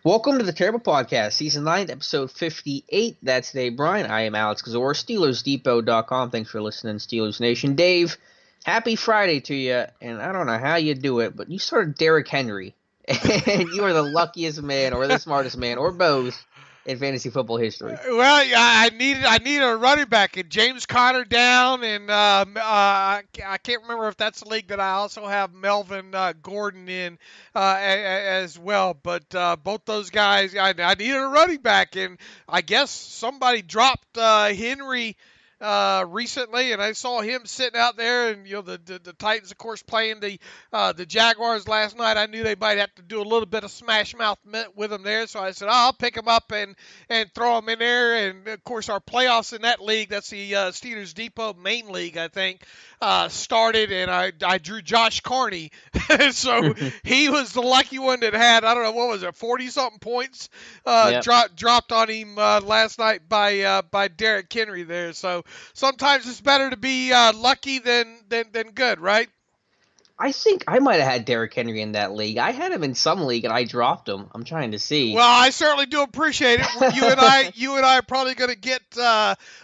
Welcome to the Terrible Podcast, Season 9, Episode 58. That's Dave Bryan. I am Alex Kozora, SteelersDepot.com. Thanks for listening, Steelers Nation. Dave, happy Friday to you, and I don't know how you do it, but you started Derrick Henry, and you are the luckiest man, or the smartest man, or both, in fantasy football history. Well, yeah, I needed a running back, and James Conner down, and I can't remember if that's the league that I also have Melvin Gordon in as well. But both those guys, I needed a running back, and I guess somebody dropped Henry recently, and I saw him sitting out there, and the Titans, of course, playing the Jaguars last night. I knew they might have to do a little bit of smash mouth with him there, so I said, I'll pick him up and throw him in there. And of course, our playoffs in that league, that's the Steelers Depot main league, I think, started, and I drew Josh Carney, so he was the lucky one that had, I don't know, what was it, 40-something points dropped on him last night by Derrick Henry there. So sometimes it's better to be lucky than good, right? I think I might have had Derrick Henry in that league. I had him in some league, and I dropped him. I'm trying to see. Well, I certainly do appreciate it. You and I are probably going to get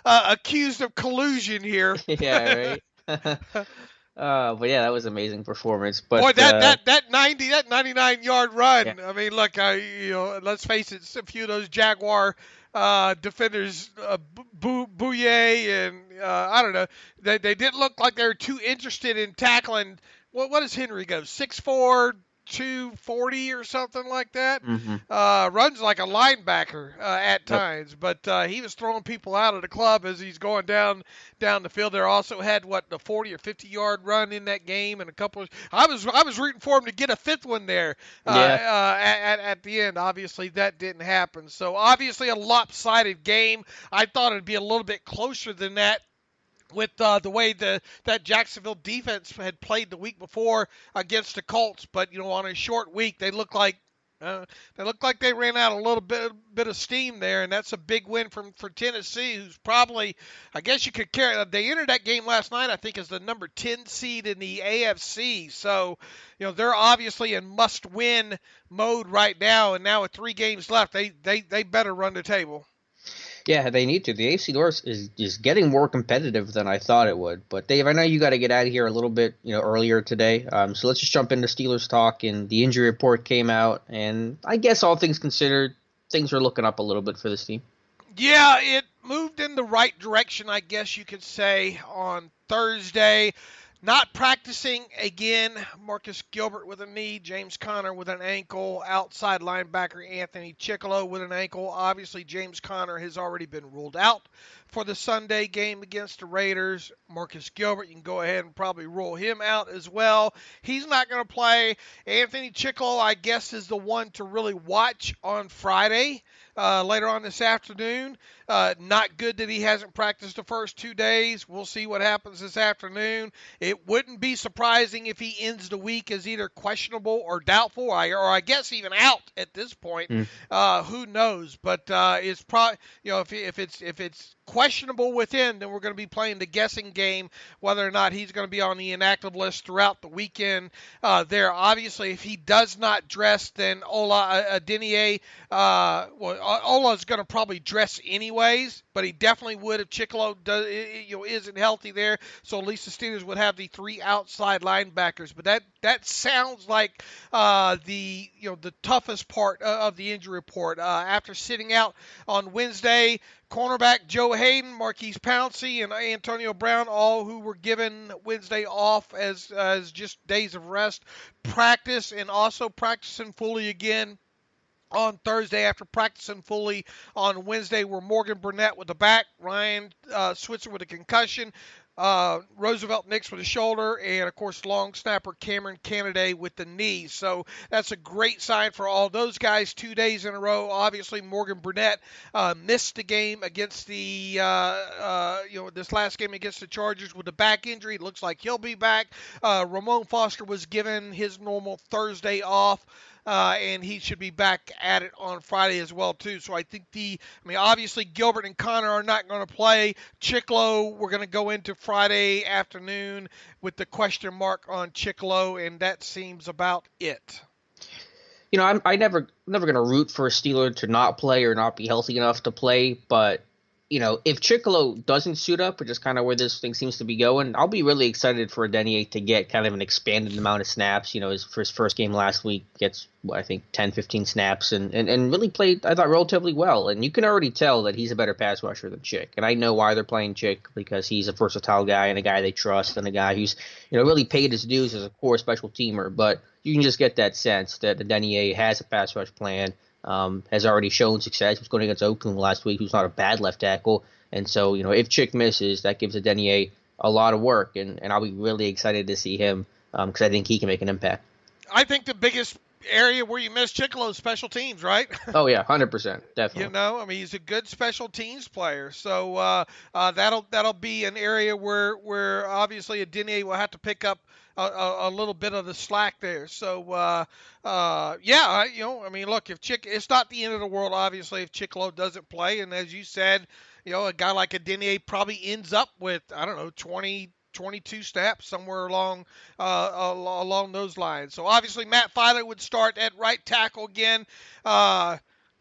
accused of collusion here. Yeah, right. But yeah, that was an amazing performance. But boy, that 99-yard run. Yeah. I mean, look, let's face it, a few of those Jaguar defenders, Bouye and I don't know, they didn't look like they were too interested in tackling. What does Henry go? 6'4", 240 or something like that. Mm-hmm. Runs like a linebacker at times, but he was throwing people out of the club as he's going down the field. There also had the 40 or 50-yard run in that game, and a couple of. I was rooting for him to get a fifth one there at the end. Obviously, that didn't happen. So obviously a lopsided game. I thought it'd be a little bit closer than that, with the way that Jacksonville defense had played the week before against the Colts. But on a short week, they look like they ran out a little bit of steam there, and that's a big win for Tennessee, who's probably, I guess you could carry. They entered that game last night, I think, as the number 10 seed in the AFC. So they're obviously in must-win mode right now, and now with 3 games left, they better run the table. Yeah, they need to. The AFC North is getting more competitive than I thought it would. But Dave, I know you got to get out of here a little bit, earlier today. So let's just jump into Steelers talk. And the injury report came out, and I guess all things considered, things are looking up a little bit for this team. Yeah, it moved in the right direction, I guess you could say, on Thursday. Not practicing again, Marcus Gilbert with a knee, James Conner with an ankle, outside linebacker Anthony Chickillo with an ankle. Obviously, James Conner has already been ruled out for the Sunday game against the Raiders. Marcus Gilbert, you can go ahead and probably rule him out as well. He's not going to play. Anthony Chickillo, I guess, is the one to really watch on Friday. Later on this afternoon. Not good that he hasn't practiced the first 2 days. We'll see what happens this afternoon. It wouldn't be surprising if he ends the week as either questionable or doubtful, or I guess even out at this point. Who knows? But it's probably, if it's questionable with him, then we're going to be playing the guessing game whether or not he's going to be on the inactive list throughout the weekend. There, obviously, if he does not dress, then Ola Adeniyi, Ola's going to probably dress anyways, but he definitely would if Chickillo isn't healthy there. So at least the Steelers would have the 3 outside linebackers. But that sounds like the toughest part of the injury report. After sitting out on Wednesday, cornerback Joe Hayden, Marquise Pouncey, and Antonio Brown, all who were given Wednesday off as just days of rest, practice, and also practicing fully again on Thursday after practicing fully on Wednesday were Morgan Burnett with the back, Ryan Switzer with a concussion, Roosevelt Nix with the shoulder, and, of course, long snapper Cameron Canaday with the knee. So that's a great sign for all those guys 2 days in a row. Obviously, Morgan Burnett missed the game against the, this last game against the Chargers with a back injury. It looks like he'll be back. Ramon Foster was given his normal Thursday off. And he should be back at it on Friday as well, too. So I think obviously Gilbert and Conner are not going to play. Chickillo, we're going to go into Friday afternoon with the question mark on Chickillo, and that seems about it. I'm never gonna root for a Steeler to not play or not be healthy enough to play, but if Chicolo doesn't suit up, which is kind of where this thing seems to be going, I'll be really excited for Denier to get kind of an expanded amount of snaps. For his first game last week, gets I think 10, 15 snaps and really played, I thought, relatively well. And you can already tell that he's a better pass rusher than Chick. And I know why they're playing Chick, because he's a versatile guy and a guy they trust and a guy who's really paid his dues as a core special teamer. But you can just get that sense that the Denier has a pass rush plan, has already shown success. He was going against Oakland last week, who's not a bad left tackle. And so, if Chick misses, that gives Denier a lot of work, and I'll be really excited to see him because I think he can make an impact. I think the biggest area where you miss Chicolo is special teams, right? Oh yeah, 100%, definitely. I mean, he's a good special teams player, so that'll be an area where obviously Denier will have to pick up a little bit of the slack there. So I mean, look, if it's not the end of the world, obviously, if Chicolo doesn't play, and as you said, a guy like a Denier probably ends up with, I don't know, 22 snaps, somewhere along those lines. So obviously Matt Filer would start at right tackle again.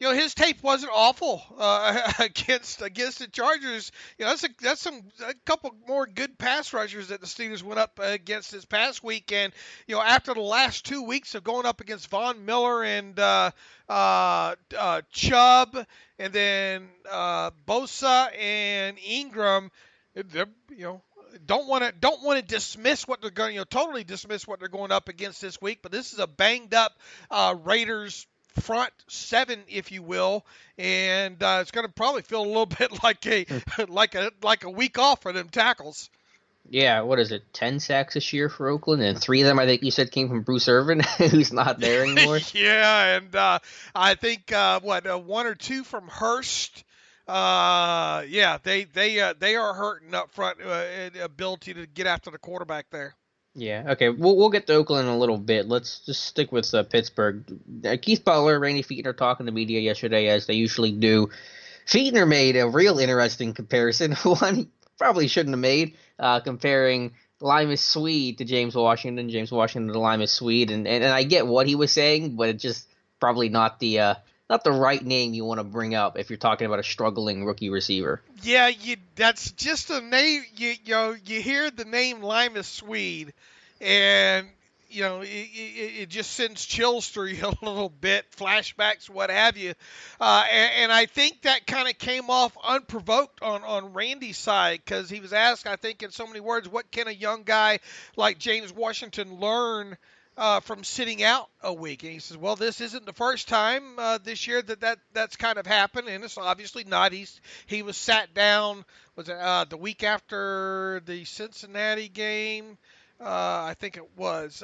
His tape wasn't awful against the Chargers. That's a couple more good pass rushers that the Steelers went up against this past week. And after the last 2 weeks of going up against Von Miller and Chubb, and then Bosa and Ingram, don't want to dismiss what they're going, totally dismiss what they're going up against this week. But this is a banged up Raiders front seven, if you will, and it's going to probably feel a little bit like a week off for them tackles. Yeah, what is it? 10 sacks this year for Oakland, and 3 of them I think you said came from Bruce Irvin, who's not there anymore. Yeah, and I think 1 or 2 from Hurst. They are hurting up front, ability to get after the quarterback there. Yeah, okay. We'll get to Oakland in a little bit. Let's just stick with Pittsburgh. Keith Butler, Randy Fichtner talking to media yesterday, as they usually do. Fichtner made a real interesting comparison, one he probably shouldn't have made, comparing Limas Swede to James Washington to Limas Swede, and I get what he was saying, but it's just probably not the right name you want to bring up if you're talking about a struggling rookie receiver. Yeah, that's just a name. You hear the name Limas Swede, and it just sends chills through you a little bit, flashbacks, what have you. And I think that kind of came off unprovoked on Randy's side, because he was asked, I think in so many words, what can a young guy like James Washington learn from sitting out a week? And he says, well, this isn't the first time this year that's kind of happened, and it's obviously not. He was sat down, was it the week after the Cincinnati game? I think it was,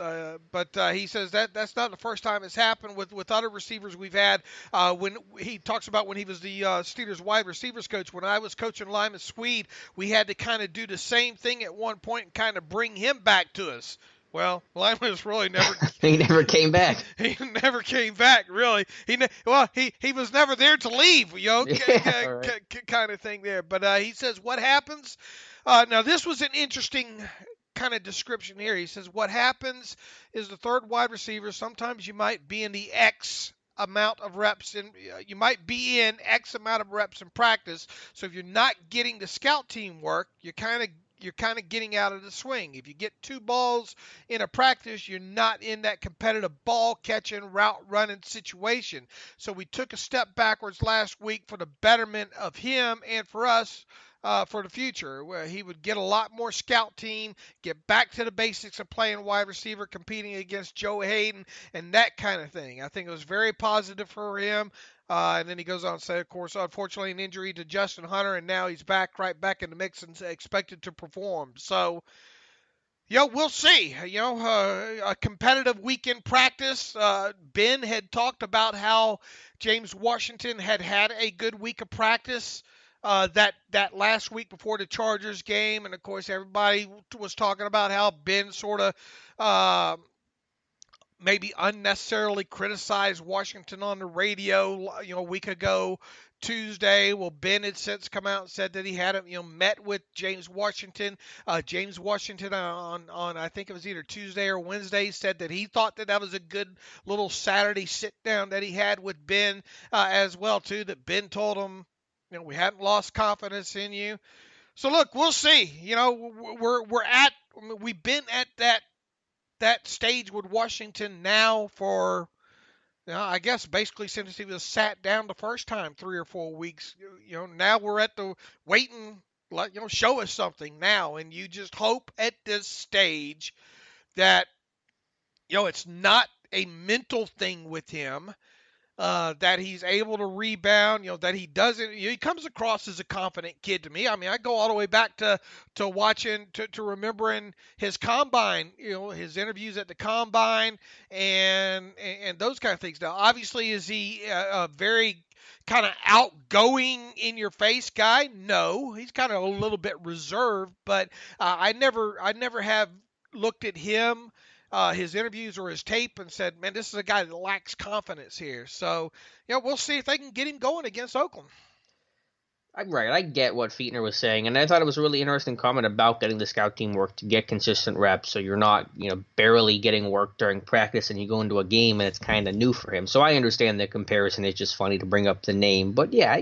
but he says that's not the first time it's happened with other receivers we've had. When he talks about when he was the Steelers wide receivers coach, when I was coaching Limas Swede, we had to kind of do the same thing at one point and kind of bring him back to us. Well, Limas really never. He never came back. He never came back, really. He was never there to leave, kind of thing there. But he says what happens. Now this was an interesting kind of description here. He says what happens is the third wide receiver, sometimes you might be in the X amount of reps, and you might be in X amount of reps in practice. So if you're not getting the scout team work, you're kind of getting out of the swing. If you get 2 balls in a practice, you're not in that competitive ball catching, route running situation. So we took a step backwards last week for the betterment of him and for us. For the future, where he would get a lot more scout team, get back to the basics of playing wide receiver, competing against Joe Hayden, and that kind of thing. I think it was very positive for him. And then he goes on to say, of course, unfortunately, an injury to Justin Hunter, and now he's right back in the mix and expected to perform. So, we'll see. A competitive weekend practice. Ben had talked about how James Washington had a good week of practice. That last week before the Chargers game, and of course everybody was talking about how Ben sort of maybe unnecessarily criticized Washington on the radio, a week ago Tuesday. Well, Ben had since come out and said that he hadn't, met with James Washington. James Washington on I think it was either Tuesday or Wednesday said that he thought that was a good little Saturday sit down that he had with Ben as well too. That Ben told him, we hadn't lost confidence in you. So look, we'll see. We've been at that stage with Washington now for, I guess basically since he was sat down the first time 3 or 4 weeks. Now we're at the waiting, show us something now, and you just hope at this stage that it's not a mental thing with him. That he's able to rebound, that he doesn't, he comes across as a confident kid to me. I mean, I go all the way back to watching, to remembering his combine, his interviews at the combine and those kind of things. Now, obviously, is he a very kind of outgoing in your face guy? No, he's kind of a little bit reserved, but I never have looked at him, his interviews or his tape, and said, man, this is a guy that lacks confidence here. So, we'll see if they can get him going against Oakland. Right, I get what Fichtner was saying, and I thought it was a really interesting comment about getting the scout team work to get consistent reps, so you're not, barely getting work during practice and you go into a game and it's kind of new for him. So I understand the comparison. It's just funny to bring up the name. But yeah,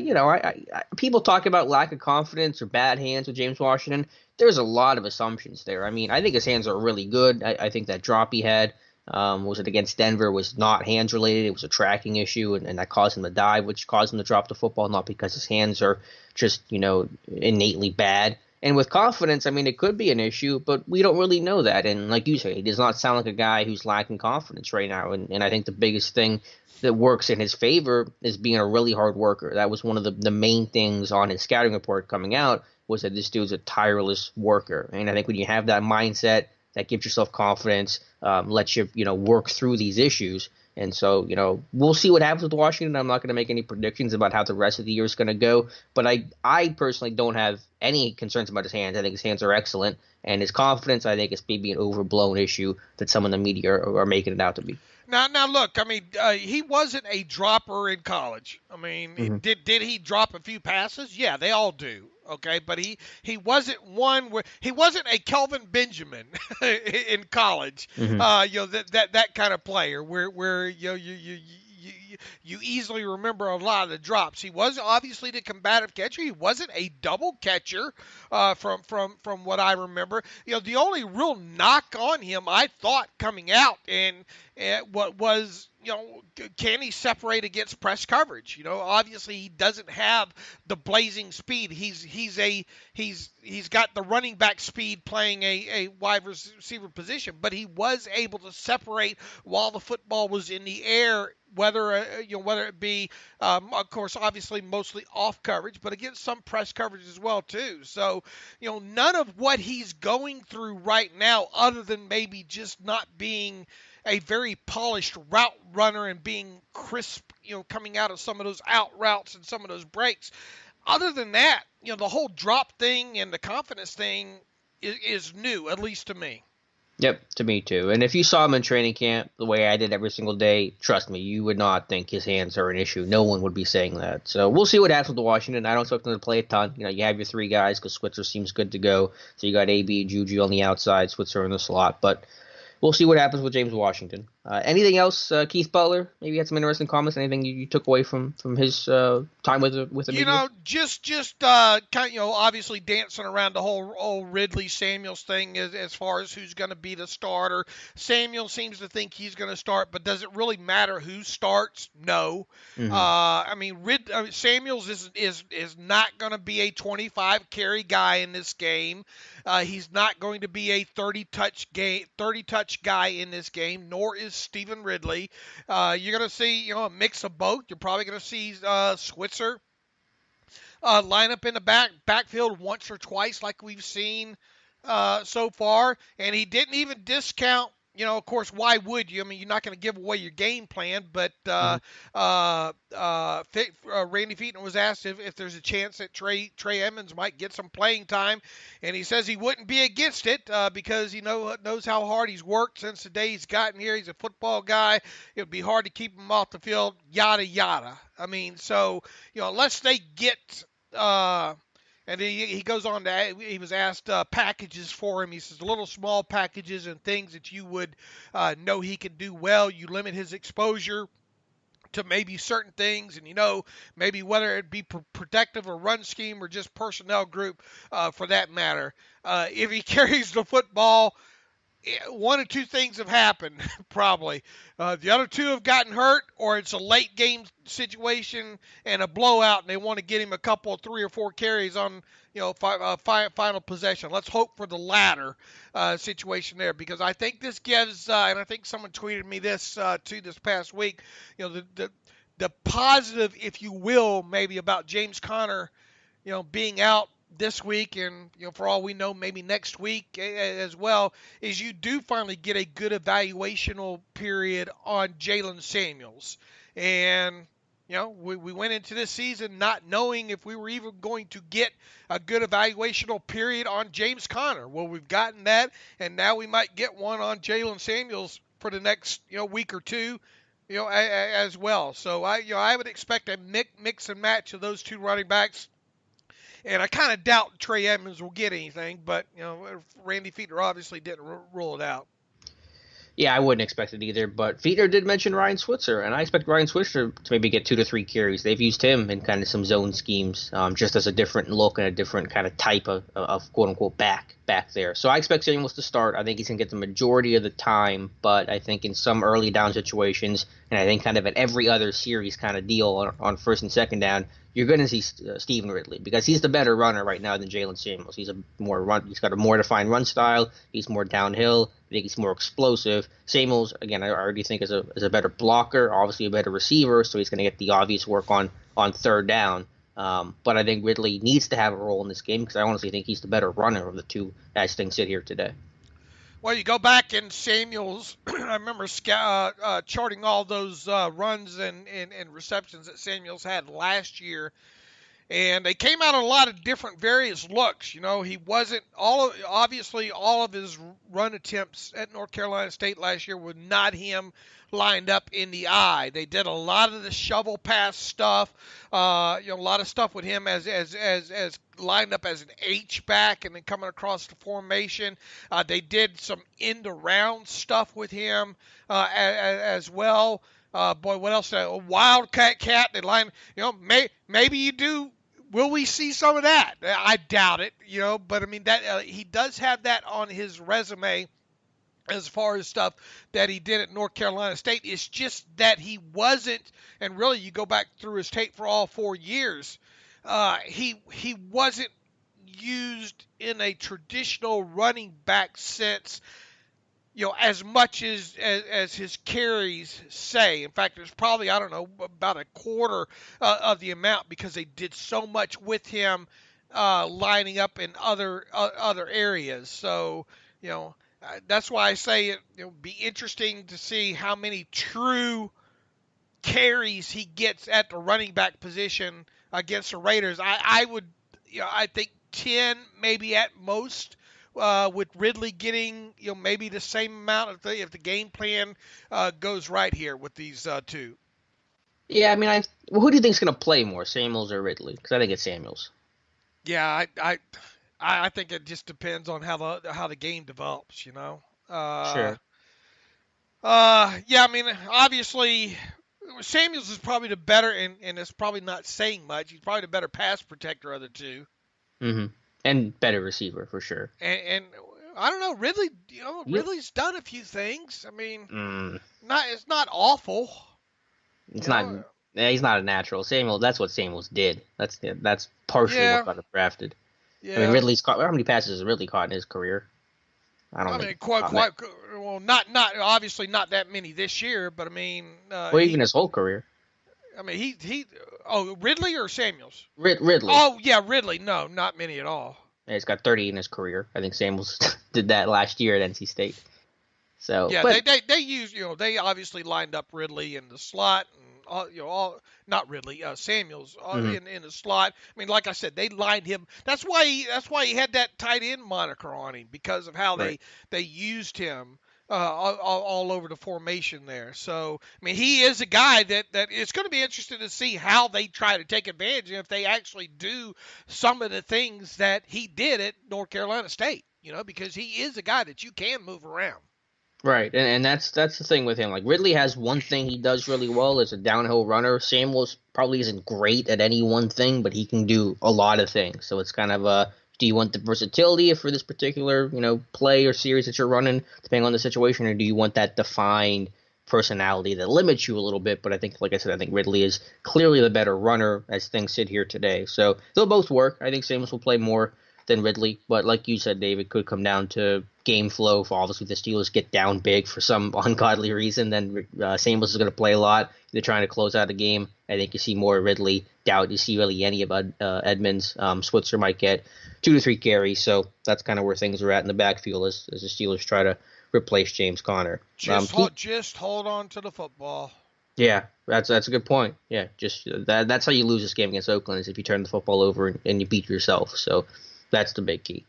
people talk about lack of confidence or bad hands with James Washington. There's a lot of assumptions there. I mean, I think his hands are really good. I think that drop he had, was it against Denver, was not hands related. It was a tracking issue, and that caused him to dive, which caused him to drop the football, not because his hands are just, innately bad. And with confidence, I mean, it could be an issue, but we don't really know that. And like you say, he does not sound like a guy who's lacking confidence right now. And I think the biggest thing that works in his favor is being a really hard worker. That was one of the main things on his scouting report coming out, was that this dude's a tireless worker. And I think when you have that mindset, that gives yourself confidence, lets you, work through these issues. And so, we'll see what happens with Washington. I'm not going to make any predictions about how the rest of the year is going to go. But I personally don't have any concerns about his hands. I think his hands are excellent. And his confidence, I think, is maybe an overblown issue that some of the media are making it out to be. Now, look. I mean, he wasn't a dropper in college. I mean, did he drop a few passes? Yeah, they all do. Okay, but he wasn't one where he wasn't a Kelvin Benjamin in college. That kind of player where you easily remember a lot of the drops. He was obviously the combative catcher. He wasn't a double catcher, from what I remember. The only real knock on him, I thought, coming out and what was, can he separate against press coverage? Obviously he doesn't have the blazing speed. He's got the running back speed playing a wide receiver position, but he was able to separate while the football was in the air, whether it be, of course, obviously mostly off coverage, but against some press coverage as well too. So, none of what he's going through right now, other than maybe just not being a very polished route runner and being crisp, coming out of some of those out routes and some of those breaks. Other than that, the whole drop thing and the confidence thing is new, at least to me. Yep, to me too. And if you saw him in training camp the way I did every single day, trust me, you would not think his hands are an issue. No one would be saying that. So we'll see what happens with Washington. I don't expect them to play a ton. You have your three guys because Switzer seems good to go. So you got AB, Juju on the outside, Switzer in the slot. But we'll see what happens with James Washington. Anything else, Keith Butler? Maybe you had some interesting comments. Anything you took away from his time with the media? Just kind of, obviously dancing around the whole old Ridley Samuels thing as far as who's going to be the starter. Samuel seems to think he's going to start, but does it really matter who starts? No. I mean, Samuels is not going to be a 25 carry guy in this game. He's not going to be a 30 touch guy in this game, nor is Stephen Ridley. You're going to see, a mix of both. You're probably going to see Switzer line up in the backfield once or twice, like we've seen so far. And he didn't even discount. Of course, why would you? I mean, you're not going to give away your game plan, but Randy Fichtner was asked if there's a chance that Trey Edmunds might get some playing time, and he says he wouldn't be against it because he knows how hard he's worked since the day he's gotten here. He's a football guy. It would be hard to keep him off the field, yada, yada. I mean, so, unless they get and he goes on to, he was asked packages for him. He says little small packages and things that you would know he can do well. You limit his exposure to maybe certain things, and maybe whether it be protective or run scheme or just personnel group for that matter. If he carries the football, one or two things have happened, probably. The other two have gotten hurt, or it's a late game situation and a blowout, and they want to get him a couple, 3 or 4 carries on, final possession. Let's hope for the latter situation there, because I think this gives, and I think someone tweeted me this too this past week, the positive, if you will, maybe about James Conner, being out this week and, for all we know, maybe next week as well, is you do finally get a good evaluational period on Jalen Samuels. And, we went into this season not knowing if we were even going to get a good evaluational period on James Conner. Well, we've gotten that, and now we might get one on Jalen Samuels for the next, week or two, as well. So I would expect a mix and match of those two running backs. And I kind of doubt Trey Edmunds will get anything, but, Randy Fichtner obviously didn't rule it out. Yeah, I wouldn't expect it either, but Fichtner did mention Ryan Switzer, and I expect Ryan Switzer to maybe get 2 to 3 carries. They've used him in kind of some zone schemes, just as a different look and a different kind of type of quote-unquote back there. So I expect Samuels to start. I think he's going to get the majority of the time, but I think in some early down situations, and I think kind of at every other series kind of deal on first and second down, you're going to see Stephen Ridley, because he's the better runner right now than Jalen Samuels. He's got a more defined run style. He's more downhill. I think he's more explosive. Samuels, again, I already think is a better blocker, obviously a better receiver, so he's going to get the obvious work on third down. But I think Ridley needs to have a role in this game, because I honestly think he's the better runner of the two as things sit here today. Well, you go back in Samuels, I remember charting all those runs and receptions that Samuels had last year, and they came out on a lot of different various looks. He wasn't obviously all of his run attempts at North Carolina State last year were not him lined up in the eye. They did a lot of the shovel pass stuff, a lot of stuff with him as lined up as an H back and then coming across the formation. They did some end around stuff with him as well. Boy, what else? A wildcat cat. They line. Maybe you do. Will we see some of that? I doubt it. But I mean that he does have that on his resume as far as stuff that he did at North Carolina State. It's just that he wasn't, and really you go back through his tape for all 4 years, he wasn't used in a traditional running back sense, as much as his carries say. In fact, there's probably, I don't know, about a quarter of the amount, because they did so much with him lining up in other areas. So, that's why I say it'll be interesting to see how many true carries he gets at the running back position against the Raiders. I would, I think 10 maybe at most, with Ridley getting, maybe the same amount if the game plan goes right here with these two. Yeah, I mean, who do you think is going to play more, Samuels or Ridley? Because I think it's Samuels. Yeah, I think it just depends on how the game develops, Sure. Yeah, I mean, obviously, Samuels is probably the better, and it's probably not saying much. He's probably the better pass protector of the two. Mm-hmm. And better receiver, for sure. And I don't know, Ridley, Ridley's done a few things. I mean, it's not awful. It's not. Yeah, he's not a natural. That's what Samuels did. That's partially what got him drafted. Yeah. I mean, Ridley's caught. How many passes has Ridley caught in his career? I mean, quite. Well, not obviously not that many this year, but I mean, even his whole career. I mean, he. Oh, Ridley or Samuels? Ridley. Oh yeah, Ridley. No, not many at all. Yeah, he's got 30 in his career. I think Samuels did that last year at NC State. So yeah, they used, they obviously lined up Ridley in the slot not Ridley, Samuels Mm-hmm. in the slot. I mean, like I said, they lined him. That's why he had that tight end moniker on him, because of how Right. they used him all over the formation there. So, I mean, he is a guy that it's going to be interesting to see how they try to take advantage, and if they actually do some of the things that he did at North Carolina State, because he is a guy that you can move around. Right, and that's the thing with him. Like Ridley has one thing he does really well is a downhill runner. Samuels probably isn't great at any one thing, but he can do a lot of things. So it's kind of do you want the versatility for this particular play or series that you're running, depending on the situation, or do you want that defined personality that limits you a little bit? But I think, like I said, I think Ridley is clearly the better runner as things sit here today. So they'll both work. I think Samuels will play more than Ridley. But like you said, Dave, it could come down to game flow. If obviously the Steelers get down big for some ungodly reason, then Samuels is going to play a lot. They're trying to close out a game. I think you see more Ridley. Doubt you see really any of Edmonds. Switzer might get 2 to 3 carries. So that's kind of where things are at in the backfield as the Steelers try to replace James Conner. Just hold on to the football. Yeah, that's a good point. Yeah, just that's how you lose this game against Oakland, is if you turn the football over and you beat yourself. So that's the big key.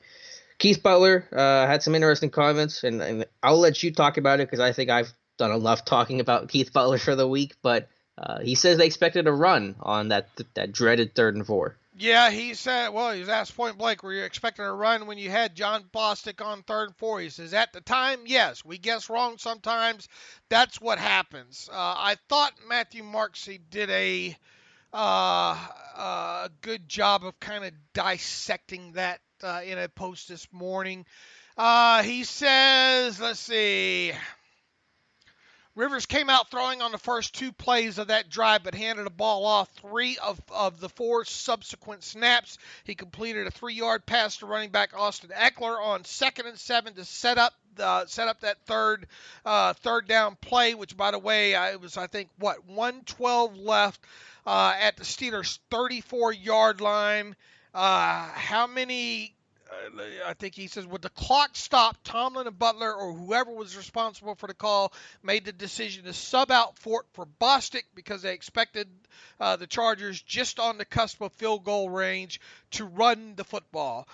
Keith Butler had some interesting comments, and I'll let you talk about it because I think I've done enough talking about Keith Butler for the week. But he says they expected a run on that dreaded 3rd and 4. Yeah, he said, well, he was asked point blank, were you expecting a run when you had John Bostic on 3rd and 4? He says, at the time, yes. We guess wrong sometimes. That's what happens. I thought Matthew Marksey did a good job of kind of dissecting that in a post this morning. He says, let's see. Rivers came out throwing on the first 2 plays of that drive, but handed the ball off 3 of the 4 subsequent snaps. He completed a 3-yard pass to running back Austin Eckler on 2nd and 7 to set up that third down play, which, by the way, it was, I think, 112 left at the Steelers' 34-yard line. How many? I think he says, with the clock stopped, Tomlin and Butler, or whoever was responsible for the call, made the decision to sub out Fort for Bostic because they expected the Chargers just on the cusp of field goal range to run the football.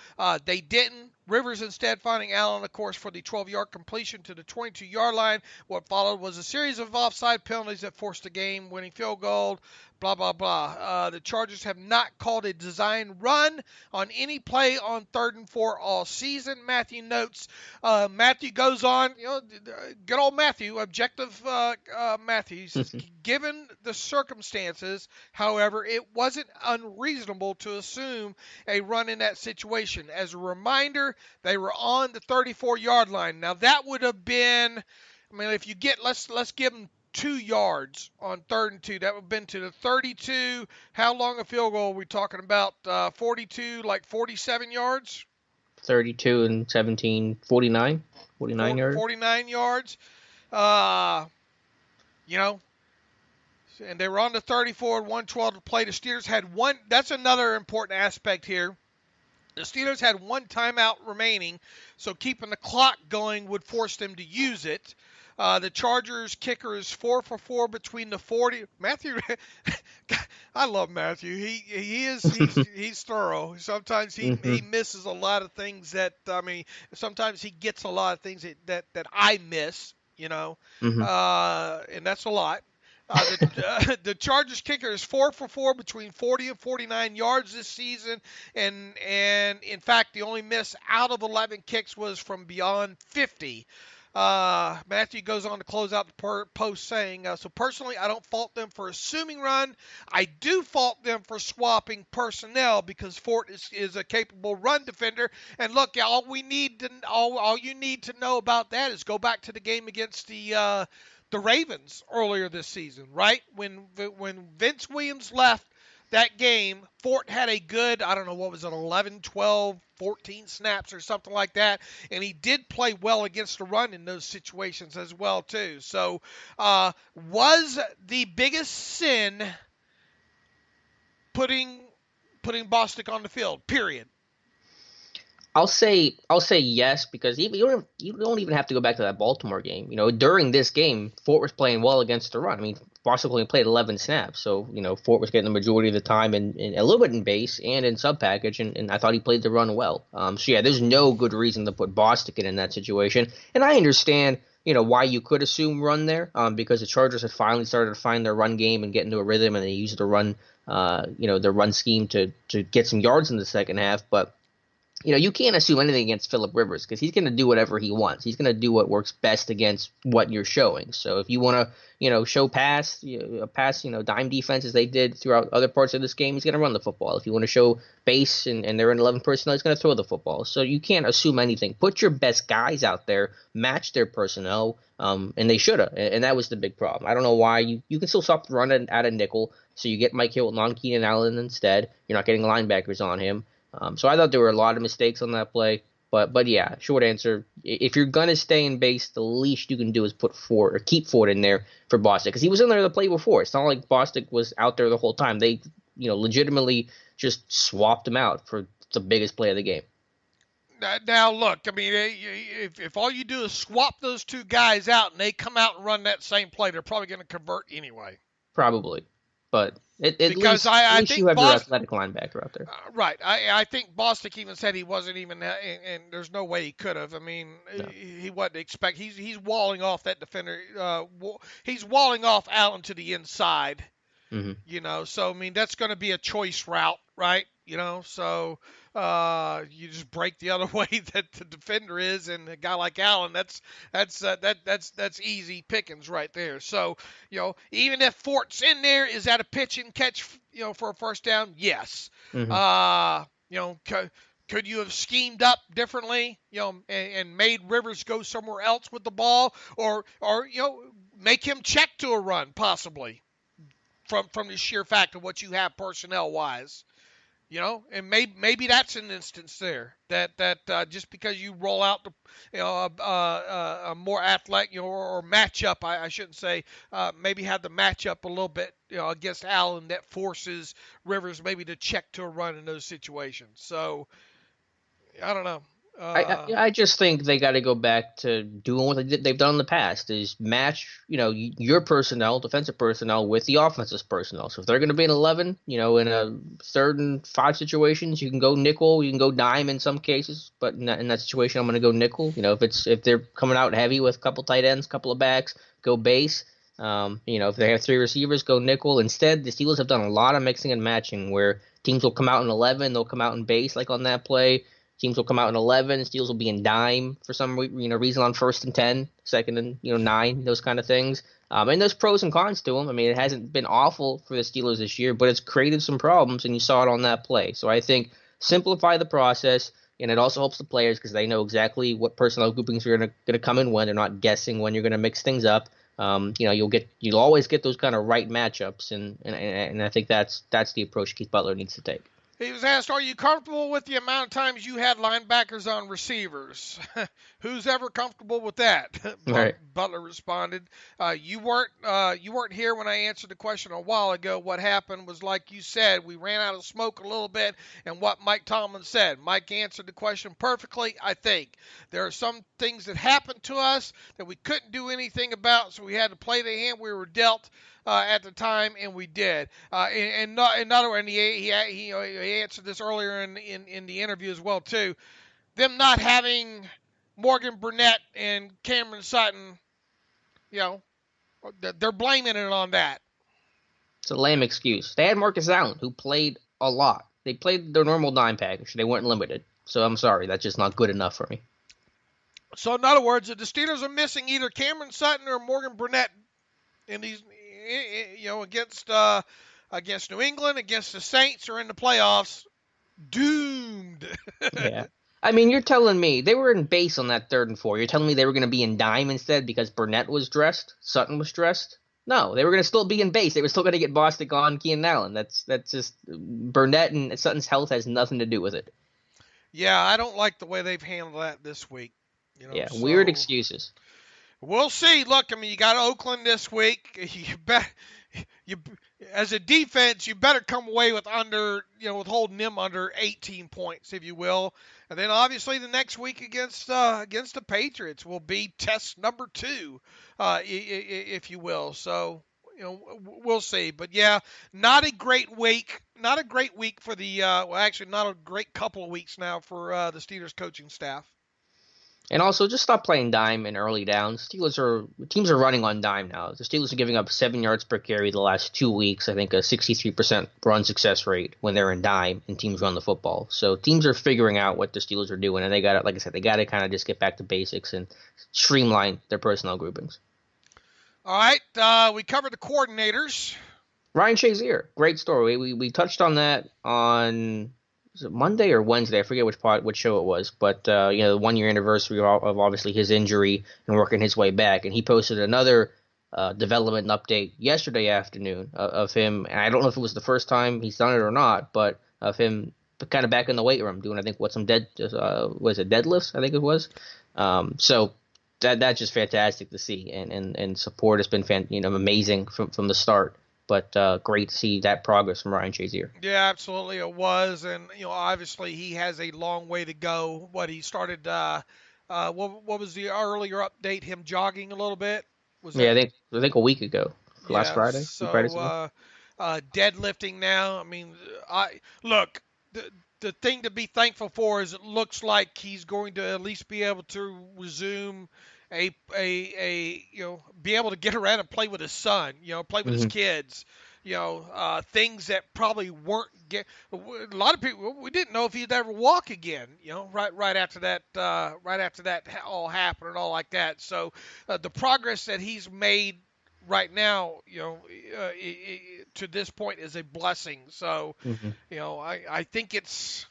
They didn't. Rivers instead finding Allen, of course, for the 12-yard completion to the 22-yard line. What followed was a series of offside penalties that forced the game-winning field goal. Blah, blah, blah. The Chargers have not called a design run on any play on 3rd and 4 all season, Matthew notes. Matthew goes on, good old Matthew, objective Matthew. He says, given the circumstances, however, it wasn't unreasonable to assume a run in that situation. As a reminder, they were on the 34-yard line. Now, that would have been, if you get, let's give them 2 yards on 3rd and 2. That would have been to the 32. How long a field goal are we talking about? 42, like 47 yards? 32 and 17, 49? 49 yards? 49 yards. And they were on the 34 and 112 to play. The Steelers had one. That's another important aspect here. The Steelers had 1 timeout remaining, so keeping the clock going would force them to use it. The Chargers kicker is 4 for 4 between the 40. Matthew, I love Matthew. He's thorough. Sometimes he misses a lot of things sometimes he gets a lot of things that I miss, and that's a lot. The Chargers kicker is 4 for 4 between 40 and 49 yards this season, and in fact, the only miss out of 11 kicks was from beyond 50. Matthew goes on to close out the post saying, so personally, I don't fault them for assuming run. I do fault them for swapping personnel because Fort is a capable run defender. And look, all you need to know about that is go back to the game against the Ravens earlier this season, right? When Vince Williams left that game, Fort had a good, 11, 12, 14 snaps or something like that, and he did play well against the run in those situations as well, too. So, was the biggest sin putting Bostic on the field, period? I'll say yes, because you don't even have to go back to that Baltimore game. During this game, Fort was playing well against the run. Boston only played 11 snaps, so Fort was getting the majority of the time in a little bit in base and in sub package, and I thought he played the run well. So yeah, there's no good reason to put Bostic in that situation, and I understand why you could assume run there, because the Chargers had finally started to find their run game and get into a rhythm, and they used the run, their run scheme to get some yards in the second half, but. You can't assume anything against Phillip Rivers because he's going to do whatever he wants. He's going to do what works best against what you're showing. So if you want to, show pass, dime defense as they did throughout other parts of this game, he's going to run the football. If you want to show base and they're in 11 personnel, he's going to throw the football. So you can't assume anything. Put your best guys out there, match their personnel, and they should have. And that was the big problem. I don't know why. You can still stop running out of nickel, so you get Mike Hilton on Keenan Allen instead. You're not getting linebackers on him. So I thought there were a lot of mistakes on that play, but yeah, short answer. If you're gonna stay in base, the least you can do is put Ford or keep Ford in there for Bostic because he was in there the play before. It's not like Bostic was out there the whole time. They, legitimately just swapped him out for the biggest play of the game. Now look, I mean, if all you do is swap those two guys out and they come out and run that same play, they're probably going to convert anyway. Probably. But at because least, I think you have your athletic linebacker out there. Right. I think Bostic even said he wasn't even, and there's no way he could have. I mean, no. He wasn't expect. He's walling off that defender. He's walling off Allen to the inside. Mm-hmm. So I mean that's going to be a choice route, right? So you just break the other way that the defender is, and a guy like Allen, that's easy pickings right there. So even if Fort's in there, is that a pitch and catch for a first down? Yes. Mm-hmm. Could you have schemed up differently, and made Rivers go somewhere else with the ball, or make him check to a run possibly from the sheer fact of what you have personnel wise. And maybe that's an instance there that just because you roll out the a more athletic or matchup, I shouldn't say, maybe have the matchup a little bit against Allen that forces Rivers maybe to check to a run in those situations. So I don't know. I just think they got to go back to doing what they've done in the past, is match your personnel, defensive personnel, with the offensive personnel. So if they're going to be in 11, in a 3rd and 5 situations, you can go nickel, you can go dime in some cases, but in that situation, I'm going to go nickel. If they're coming out heavy with a couple tight ends, couple of backs, go base. If they have 3 receivers, go nickel. Instead, the Steelers have done a lot of mixing and matching where teams will come out in 11, they'll come out in base like on that play. Teams will come out in 11. Steelers will be in dime for some reason on 1st and 10, 2nd and 9, those kind of things. And there's pros and cons to them. I mean, it hasn't been awful for the Steelers this year, but it's created some problems, and you saw it on that play. So I think simplify the process, and it also helps the players because they know exactly what personnel groupings are going to come in when. They're not guessing when you're going to mix things up. You'll always get those kind of right matchups, and I think that's the approach Keith Butler needs to take. He was asked, are you comfortable with the amount of times you had linebackers on receivers? Who's ever comfortable with that? Right. Butler responded, you weren't here when I answered the question a while ago. What happened was, like you said, we ran out of smoke a little bit, and what Mike Tomlin said. Mike answered the question perfectly, I think. There are some things that happened to us that we couldn't do anything about, so we had to play the hand we were dealt at the time, and we did. In other words, he answered this earlier in the interview as well too. Them not having Morgan Burnett and Cameron Sutton, they're blaming it on that. It's a lame excuse. They had Marcus Allen, who played a lot. They played their normal dime package. They weren't limited. So I'm sorry, that's just not good enough for me. So in other words, the Steelers are missing either Cameron Sutton or Morgan Burnett in these, against New England, against the Saints, or in the playoffs. Doomed. Yeah. I mean, you're telling me they were in base on that 3rd and 4. You're telling me they were going to be in dime instead because Burnett was dressed, Sutton was dressed? No, they were going to still be in base. They were still going to get Bostic on Keenan Allen. That's just Burnett and Sutton's health has nothing to do with it. Yeah, I don't like the way they've handled that this week. Weird excuses. We'll see. Look, I mean, you got Oakland this week. You as a defense, you better come away with with holding them under 18 points, if you will. And then obviously the next week against the Patriots will be test number 2, if you will. So, we'll see. But yeah, not a great week. Not a great week for the actually not a great couple of weeks now for the Steelers coaching staff. And also, just stop playing dime in early downs. Teams are running on dime now. The Steelers are giving up 7 yards per carry the last 2 weeks. I think a 63% run success rate when they're in dime and teams run the football. So teams are figuring out what the Steelers are doing, and they got to, like I said, they got to kind of just get back to basics and streamline their personnel groupings. All right, we covered the coordinators. Ryan Shazier, great story. We touched on that on, was it Monday or Wednesday? I forget which show it was, but the 1 year anniversary of obviously his injury and working his way back, and he posted another development update yesterday afternoon of him. And I don't know if it was the first time he's done it or not, but of him kind of back in the weight room doing, I think, deadlifts? I think it was. So that's just fantastic to see, and support has been amazing from the start. But great to see that progress from Ryan Shazier. Yeah, absolutely it was, and obviously he has a long way to go. He started? What was the earlier update? Him jogging a little bit? I think a week ago, last Friday. So deadlifting now. I mean, look. The thing to be thankful for is it looks like he's going to at least be able to resume be able to get around and play with his son, play with his kids, things that probably weren't a lot of people, we didn't know if he'd ever walk again, right after that all happened and all like that. So the progress that he's made right now, to this point is a blessing. So, I think it's,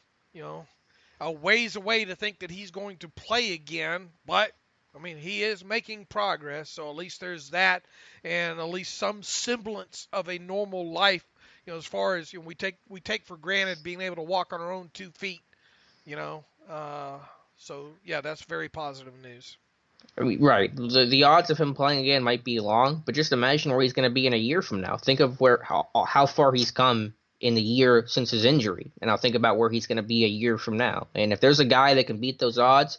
a ways away to think that he's going to play again, but I mean, he is making progress, so at least there's that, and at least some semblance of a normal life. As far as we take for granted being able to walk on our own 2 feet. So yeah, that's very positive news. I mean, right. The odds of him playing again might be long, but just imagine where he's going to be in a year from now. Think of how far he's come in the year since his injury, and I'll think about where he's going to be a year from now. And if there's a guy that can beat those odds,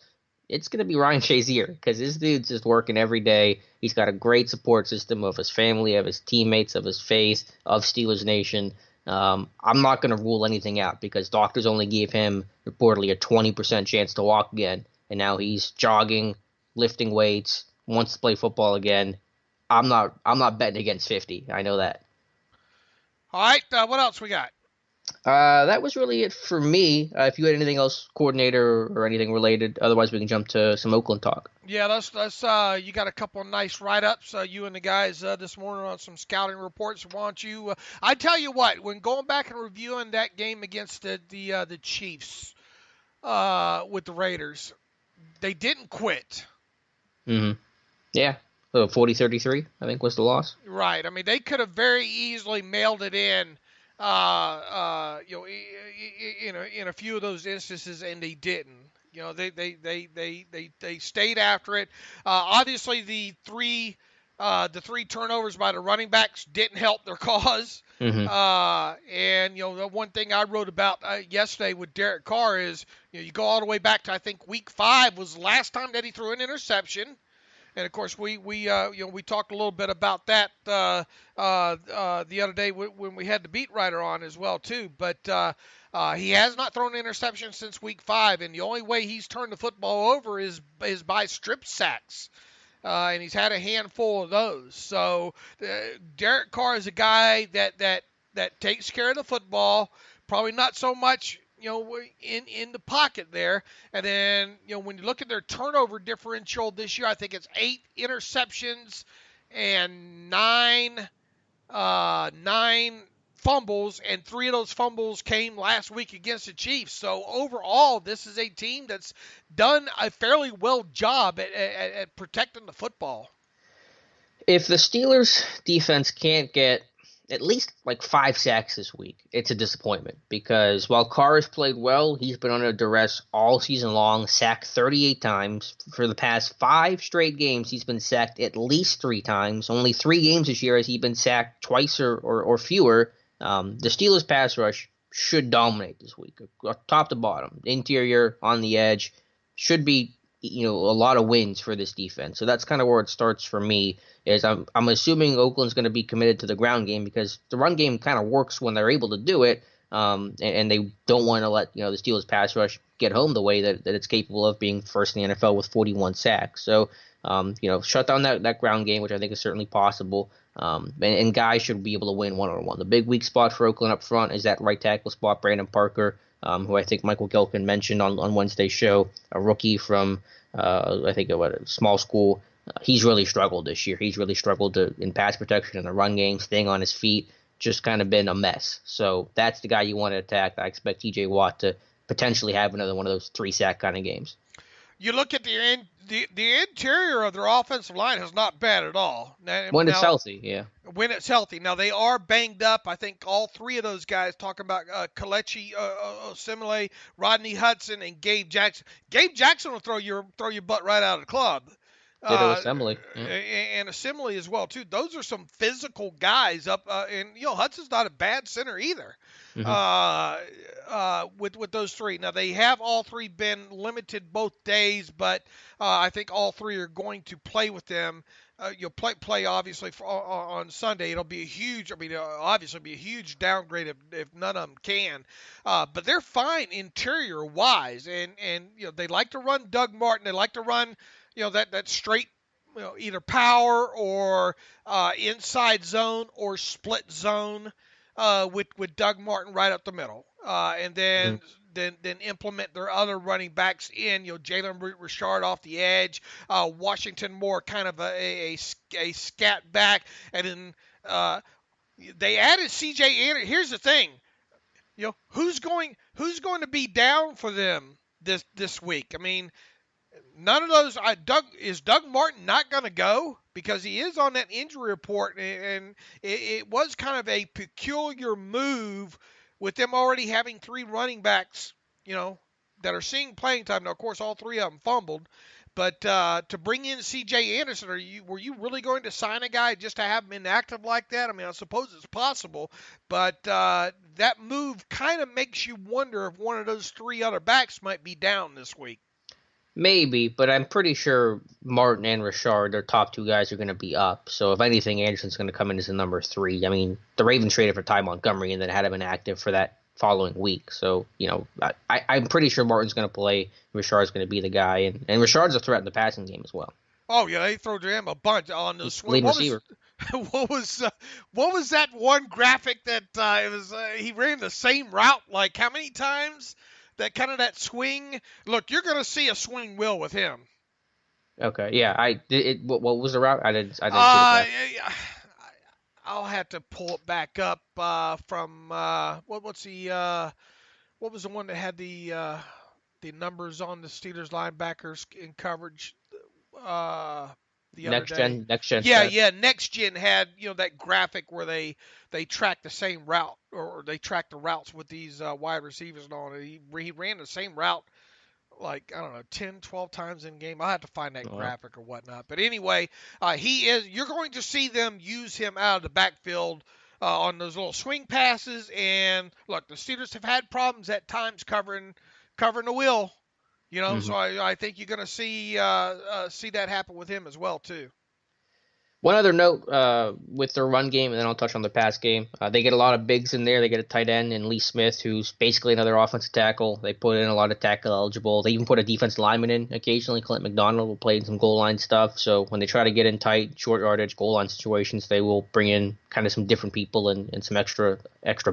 it's going to be Ryan Shazier, because this dude's just working every day. He's got a great support system of his family, of his teammates, of his faith, of Steelers Nation. I'm not going to rule anything out, because doctors only gave him reportedly a 20% chance to walk again, and now he's jogging, lifting weights, wants to play football again. I'm not betting against 50. I know that. All right, what else we got? That was really it for me. If you had anything else, coordinator or anything related, otherwise we can jump to some Oakland talk. Yeah, let's you got a couple of nice write-ups, you and the guys this morning on some scouting reports. Why don't you? I tell you what, when going back and reviewing that game against the Chiefs with the Raiders, they didn't quit. Mm-hmm. Yeah. 40-33, I think, was the loss. Right. I mean, they could have very easily mailed it in. In a few of those instances, and they didn't. They stayed after it. Obviously, the three turnovers by the running backs didn't help their cause. Mm-hmm. And the one thing I wrote about yesterday with Derek Carr is you go all the way back to, I think, week 5 was the last time that he threw an interception. And of course, we talked a little bit about that the other day when we had the beat writer on as well too. But he has not thrown an interception since week 5, and the only way he's turned the football over is by strip sacks, and he's had a handful of those. So Derek Carr is a guy that takes care of the football, probably not so much in the pocket there. And then, when you look at their turnover differential this year, I think it's 8 interceptions and 9 fumbles, and 3 of those fumbles came last week against the Chiefs. So overall, this is a team that's done a fairly well job at protecting the football. If the Steelers defense can't get at least like 5 sacks this week, it's a disappointment, because while Carr has played well, he's been under duress all season long, sacked 38 times. For the past 5 straight games, he's been sacked at least 3 times. Only 3 games this year has he been sacked twice or fewer. The Steelers pass rush should dominate this week, top to bottom. Interior, on the edge, should be a lot of wins for this defense. So that's kind of where it starts for me. Is I'm assuming Oakland's going to be committed to the ground game because the run game kind of works when they're able to do it. And they don't want to let the Steelers pass rush get home the way that it's capable of, being first in the NFL with 41 sacks. So shut down that ground game, which I think is certainly possible. And guys should be able to win one-on-one. The big weak spot for Oakland up front is that right tackle spot, Brandon Parker, who I think Michael Gilkin mentioned on Wednesday's show, a rookie from I think a small school. He's really struggled this year. He's really struggled in pass protection and the run game, staying on his feet. Just kind of been a mess. So that's the guy you want to attack. I expect TJ Watt to potentially have another one of those 3-sack kind of games. You look at the interior of their offensive line is not bad at all. When it's healthy, yeah. When it's healthy. Now, they are banged up. I think all three of those guys, talking about Kelechi Osemele, Rodney Hudson, and Gabe Jackson. Gabe Jackson will throw your butt right out of the club. Assembly. Yeah. And Assembly as well, too. Those are some physical guys up. And, Hudson's not a bad center either. Mm-hmm. With those three. Now, they have all three been limited both days, but I think all three are going to play with them. You'll play obviously on Sunday. It'll be a huge, obviously be a huge downgrade if none of them can. But they're fine interior wise, and they like to run Doug Martin. They like to run that straight, either power or inside zone or split zone with Doug Martin right up the middle, and then. Then implement their other running backs in, Jalen Richard off the edge, Washington Moore kind of a scat back, and then they added C.J. Anderson. Here's the thing, who's going to be down for them this week? I mean, none of those. Is Doug Martin not going to go because he is on that injury report, and it was kind of a peculiar move. With them already having three running backs, that are seeing playing time. Now, of course, all three of them fumbled. But to bring in C.J. Anderson, were you really going to sign a guy just to have him inactive like that? I mean, I suppose it's possible. But that move kind of makes you wonder if one of those three other backs might be down this week. Maybe, but I'm pretty sure Martin and Richard, their top two guys, are going to be up. So if anything, Anderson's going to come in as the number 3. I mean, the Ravens traded for Ty Montgomery and then had him inactive for that following week. So, I'm pretty sure Martin's going to play. Richard's going to be the guy. And Richard's a threat in the passing game as well. Oh, yeah, they throw to him a bunch on the swing. Receiver. What was that one graphic that it was? He ran the same route like how many times? That swing. Look, you're going to see a swing wheel with him. Okay, yeah. What was the route? I didn't see it. I'll have to pull it back up from what was the one that had the numbers on the Steelers linebackers in coverage the other day? Next gen. Yeah. Next gen had that graphic where they track the same route, or they track the routes with these wide receivers and all. He ran the same route like, I don't know, 10, 12 times in game. I'll have to find that graphic or whatnot. But anyway, you're going to see them use him out of the backfield on those little swing passes. And look, the Steelers have had problems at times covering the wheel. So I think you're going to see that happen with him as well too. One other note with their run game, and then I'll touch on the pass game. They get a lot of bigs in there. They get a tight end in Lee Smith, who's basically another offensive tackle. They put in a lot of tackle eligible. They even put a defensive lineman in occasionally. Clint McDonald will play in some goal line stuff. So when they try to get in tight, short yardage, goal line situations, they will bring in kind of some different people and some extra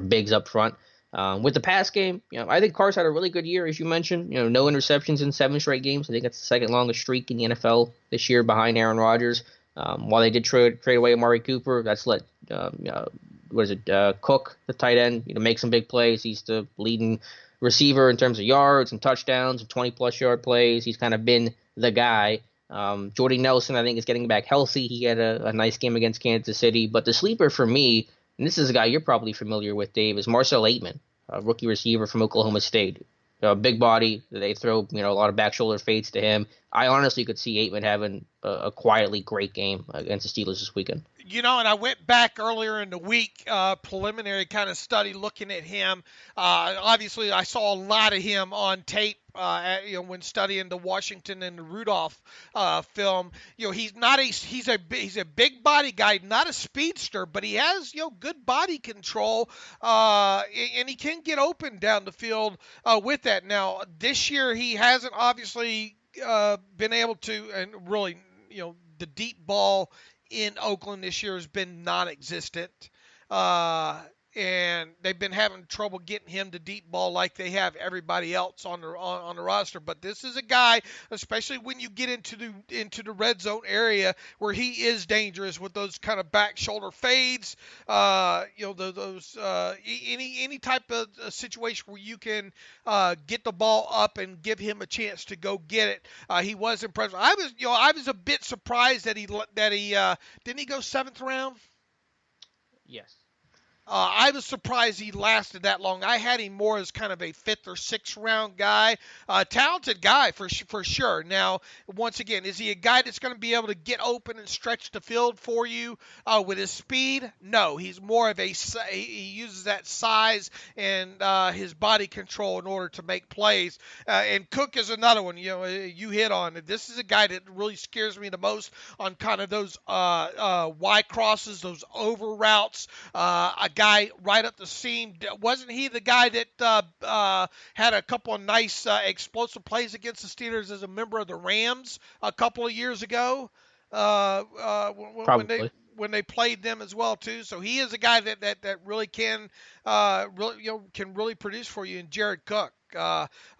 bigs up front. With the pass game, I think Carr's had a really good year, as you mentioned. No interceptions in 7 straight games. I think that's the second longest streak in the NFL this year, behind Aaron Rodgers. While they did trade away Amari Cooper, that's let Cook, the tight end, make some big plays. He's the leading receiver in terms of yards and touchdowns and 20-plus yard plays. He's kind of been the guy. Jordy Nelson, I think, is getting back healthy. He had a nice game against Kansas City. But the sleeper for me, and this is a guy you're probably familiar with, Dave, is Marcel Aitman, a rookie receiver from Oklahoma State. Big body. They throw a lot of back shoulder fades to him. I honestly could see Aitman having a quietly great game against the Steelers this weekend. And I went back earlier in the week, preliminary kind of study looking at him. Obviously, I saw a lot of him on tape. When studying the Washington and the Rudolph film, he's a big body guy, not a speedster, but he has good body control, and he can get open down the field with that. Now this year he hasn't obviously been able to, and really the deep ball in Oakland this year has been non-existent. And they've been having trouble getting him to deep ball like they have everybody else on the roster. But this is a guy, especially when you get into the red zone area, where he is dangerous with those kind of back shoulder fades. Any type of situation where you can get the ball up and give him a chance to go get it. He was impressive. I was a bit surprised that he didn't he go 7th round? Yes. I was surprised he lasted that long. I had him more as kind of a 5th or 6th round guy. Talented guy for sure. Now, once again, is he a guy that's going to be able to get open and stretch the field for you with his speed? No, he's more of he uses that size and his body control in order to make plays. And Cook is another one. You hit on it. This is a guy that really scares me the most on kind of those Y crosses, those over routes. A guy right up the seam. Wasn't he the guy that had a couple of nice explosive plays against the Steelers as a member of the Rams a couple of years ago? Probably. When they played them as well too. So he is a guy that really can really produce for you. And Jared Cook.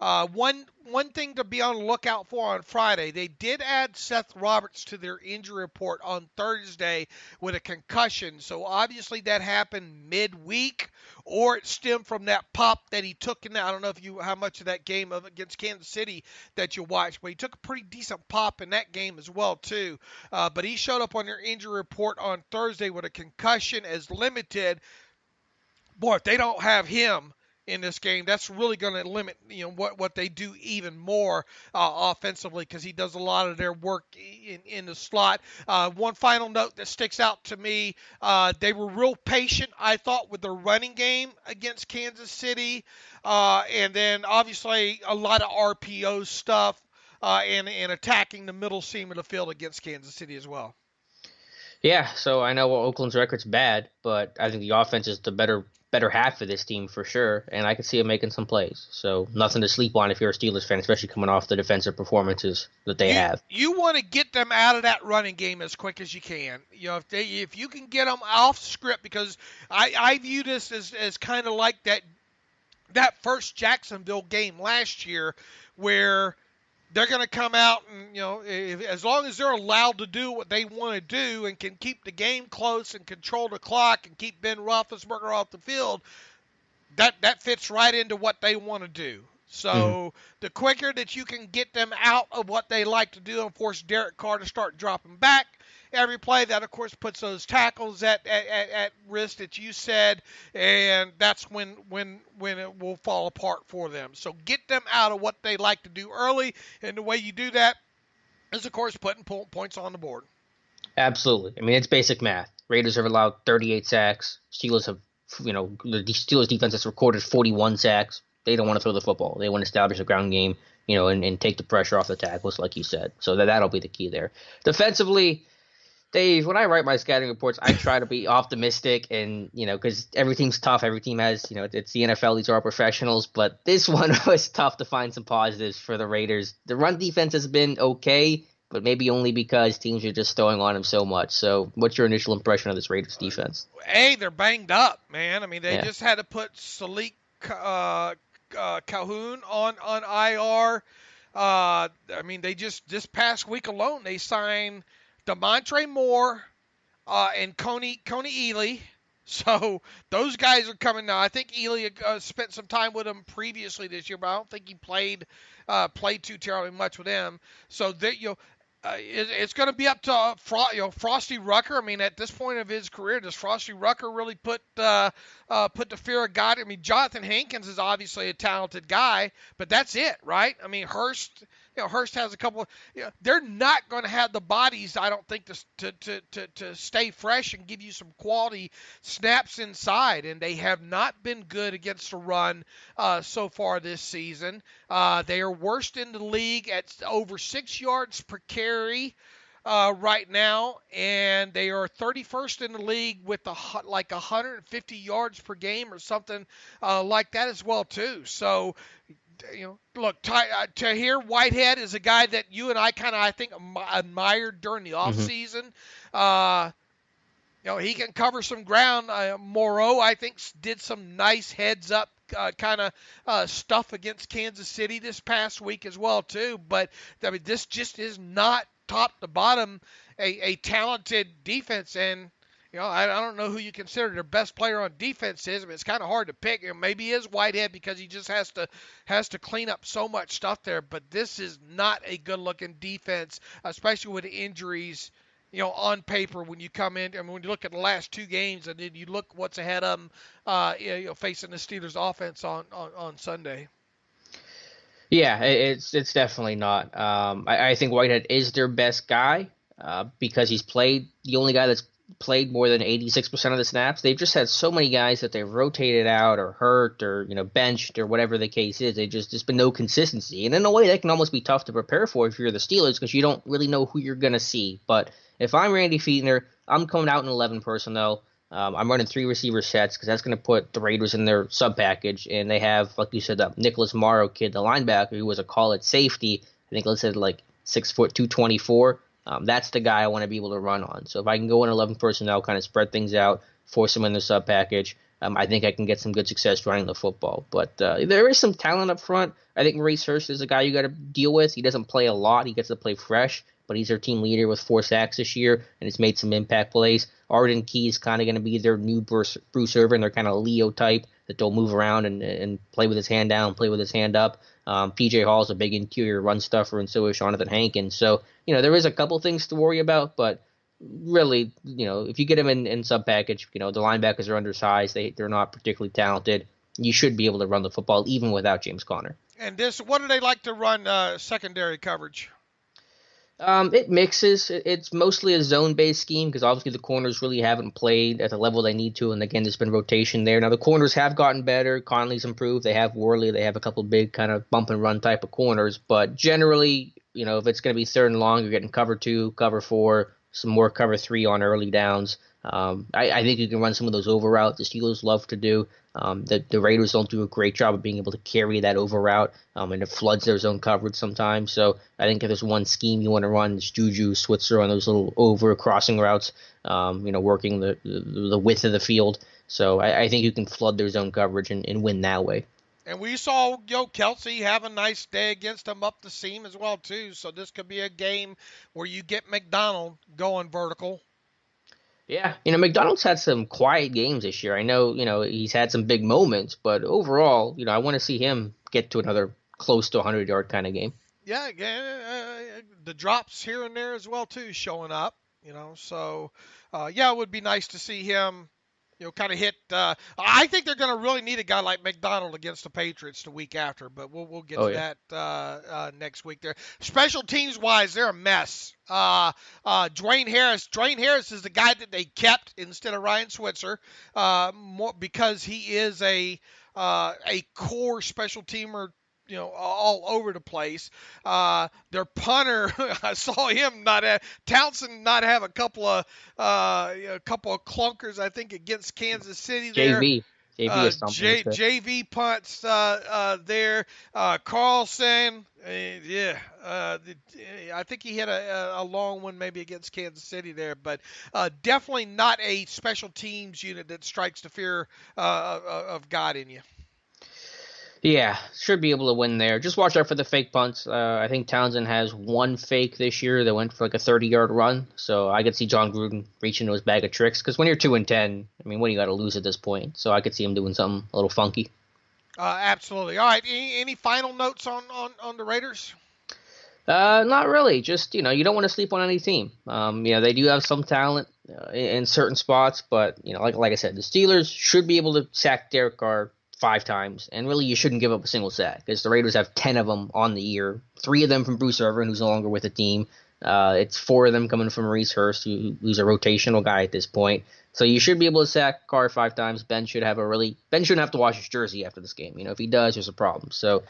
One thing to be on the lookout for on Friday, they did add Seth Roberts to their injury report on Thursday with a concussion. So obviously that happened midweek, or it stemmed from that pop that he took in. I don't know how much of that game against Kansas City that you watched, but he took a pretty decent pop in that game as well too. But he showed up on their injury report on Thursday with a concussion as limited. Boy, if they don't have him in this game, that's really going to limit what they do even more offensively, because he does a lot of their work in the slot. One final note that sticks out to me, they were real patient, I thought, with their running game against Kansas City, and then obviously a lot of RPO stuff and attacking the middle seam of the field against Kansas City as well. Yeah, so I know Oakland's record's bad, but I think the offense is the better half of this team for sure, and I can see him making some plays. So nothing to sleep on if you're a Steelers fan, especially coming off the defensive performances that they have. You want to get them out of that running game as quick as you can. If you can get them off script, because I view this as kind of like that first Jacksonville game last year, where they're going to come out and, as long as they're allowed to do what they want to do and can keep the game close and control the clock and keep Ben Roethlisberger off the field, that fits right into what they want to do. So the quicker that you can get them out of what they like to do and force Derek Carr to start dropping back every play, that of course puts those tackles at risk that you said, and that's when it will fall apart for them. So get them out of what they like to do early, and the way you do that is of course putting points on the board. Absolutely. I mean, it's basic math. Raiders have allowed 38 sacks. Steelers have, the Steelers defense has recorded 41 sacks. They don't want to throw the football. They want to establish a ground game, and take the pressure off the tackles, like you said. So that'll be the key there. Defensively, Dave, when I write my scouting reports, I try to be optimistic, and because every team's tough. Every team has, it's the NFL. These are all professionals, but this one was tough to find some positives for the Raiders. The run defense has been okay, but maybe only because teams are just throwing on them so much. So, what's your initial impression of this Raiders defense? Hey, they're banged up, man. I mean, they just had to put Salik Calhoun on IR. I mean, they just this past week alone they signed Demontre Moore and Coney Ely. So those guys are coming now. I think Ely spent some time with them previously this year, but I don't think he played too terribly much with them. So that it's going to be up to Frosty Rucker. I mean, at this point of his career, does Frosty Rucker really put the fear of God? I mean, Jonathan Hankins is obviously a talented guy, but that's it, right? I mean, Hurst Hurst has a couple. They're not going to have the bodies, I don't think, to stay fresh and give you some quality snaps inside. And they have not been good against the run so far this season. They are worst in the league at over 6 yards per carry. Right now, and they are 31st in the league with like 150 yards per game or something like that as well too. So, look, Tahir Whitehead is a guy that you and I I think admired during the offseason. He can cover some ground. Moreau, I think, did some nice heads up stuff against Kansas City this past week as well too. But I mean, this just is not top to bottom a talented defense. And I don't know who you consider their best player on defense is. I mean, it's kind of hard to pick. Maybe it is Whitehead because he just has to clean up so much stuff there. But this is not a good looking defense, especially with the injuries. On paper, when you come in, when you look at the last 2 games, and then you look what's ahead of them, facing the Steelers offense on Sunday. Yeah, it's definitely not. I think Whitehead is their best guy because he's played the only guy that's played more than 86% of the snaps. They've just had so many guys that they've rotated out or hurt or benched or whatever the case is. There's been no consistency, and in a way that can almost be tough to prepare for if you're the Steelers because you don't really know who you're gonna see. But if I'm Randy Fichtner, I'm coming out in 11 personnel. I'm running 3 receiver sets because that's going to put the Raiders in their sub package. And they have, like you said, the Nicholas Morrow kid, the linebacker, who was a call-it safety. I think let's say like 6 foot 224. That's the guy I want to be able to run on. So if I can go in 11 personnel, kind of spread things out, force them in the sub package, I think I can get some good success running the football. But there is some talent up front. I think Maurice Hurst is a guy you got to deal with. He doesn't play a lot. He gets to play fresh. But he's their team leader with 4 sacks this year, and he's made some impact plays. Arden Key is kind of going to be their new Bruce Irvin. They're kind of Leo type that they'll move around and play with his hand down, play with his hand up. P.J. Hall is a big interior run stuffer, and so is Jonathan Hankins. So, there is a couple things to worry about, but really, if you get them in sub-package, the linebackers are undersized. They're not particularly talented. You should be able to run the football even without James Conner. And what do they like to run secondary coverage? It mixes. It's mostly a zone-based scheme because obviously the corners really haven't played at the level they need to, and again, there's been rotation there. Now the corners have gotten better. Conley's improved. They have Worley. They have a couple big kind of bump and run type of corners, but generally, if it's going to be 3rd and long, you're getting cover 2, cover 4, some more cover 3 on early downs. I think you can run some of those over routes the Steelers love to do. The Raiders don't do a great job of being able to carry that over route, and it floods their zone coverage sometimes. So I think if there's one scheme you want to run, it's Juju, Switzer on those little over crossing routes, working the width of the field. So I think you can flood their zone coverage and win that way. And we saw Kelsey have a nice day against them up the seam as well too. So this could be a game where you get McDonald going vertical. Yeah, McDonald's had some quiet games this year. I know, he's had some big moments, but overall, I want to see him get to another close to 100-yard kind of game. Yeah, the drops here and there as well too showing up. So it would be nice to see him. Kind of hit. I think they're going to really need a guy like McDonald against the Patriots the week after, but we'll get to that next week. There, special teams wise, they're a mess. Dwayne Harris is the guy that they kept instead of Ryan Switzer, because he is a core special teamer. All over the place. Their punter, I saw him Townsend not have a couple of clunkers, I think, against Kansas City there. JV punts there. Carlson, I think he hit a long one maybe against Kansas City there, but definitely not a special teams unit that strikes the fear of God in you. Yeah, should be able to win there. Just watch out for the fake punts. I think Townsend has one fake this year that went for like a 30-yard run. So I could see John Gruden reaching into his bag of tricks. Because when you're 2-10, what do you got to lose at this point? So I could see him doing something a little funky. Absolutely. All right. Any final notes on the Raiders? Not really. Just, you don't want to sleep on any team. They do have some talent in certain spots. But, like I said, the Steelers should be able to sack Derek Carr 5 times, and really you shouldn't give up a single sack because the Raiders have 10 of them on the year, 3 of them from Bruce Irvin, who's no longer with the team. It's 4 of them coming from Maurice Hurst, who's a rotational guy at this point. So you should be able to sack Carr 5 times. Ben shouldn't have to wash his jersey after this game. If he does, there's a problem. So,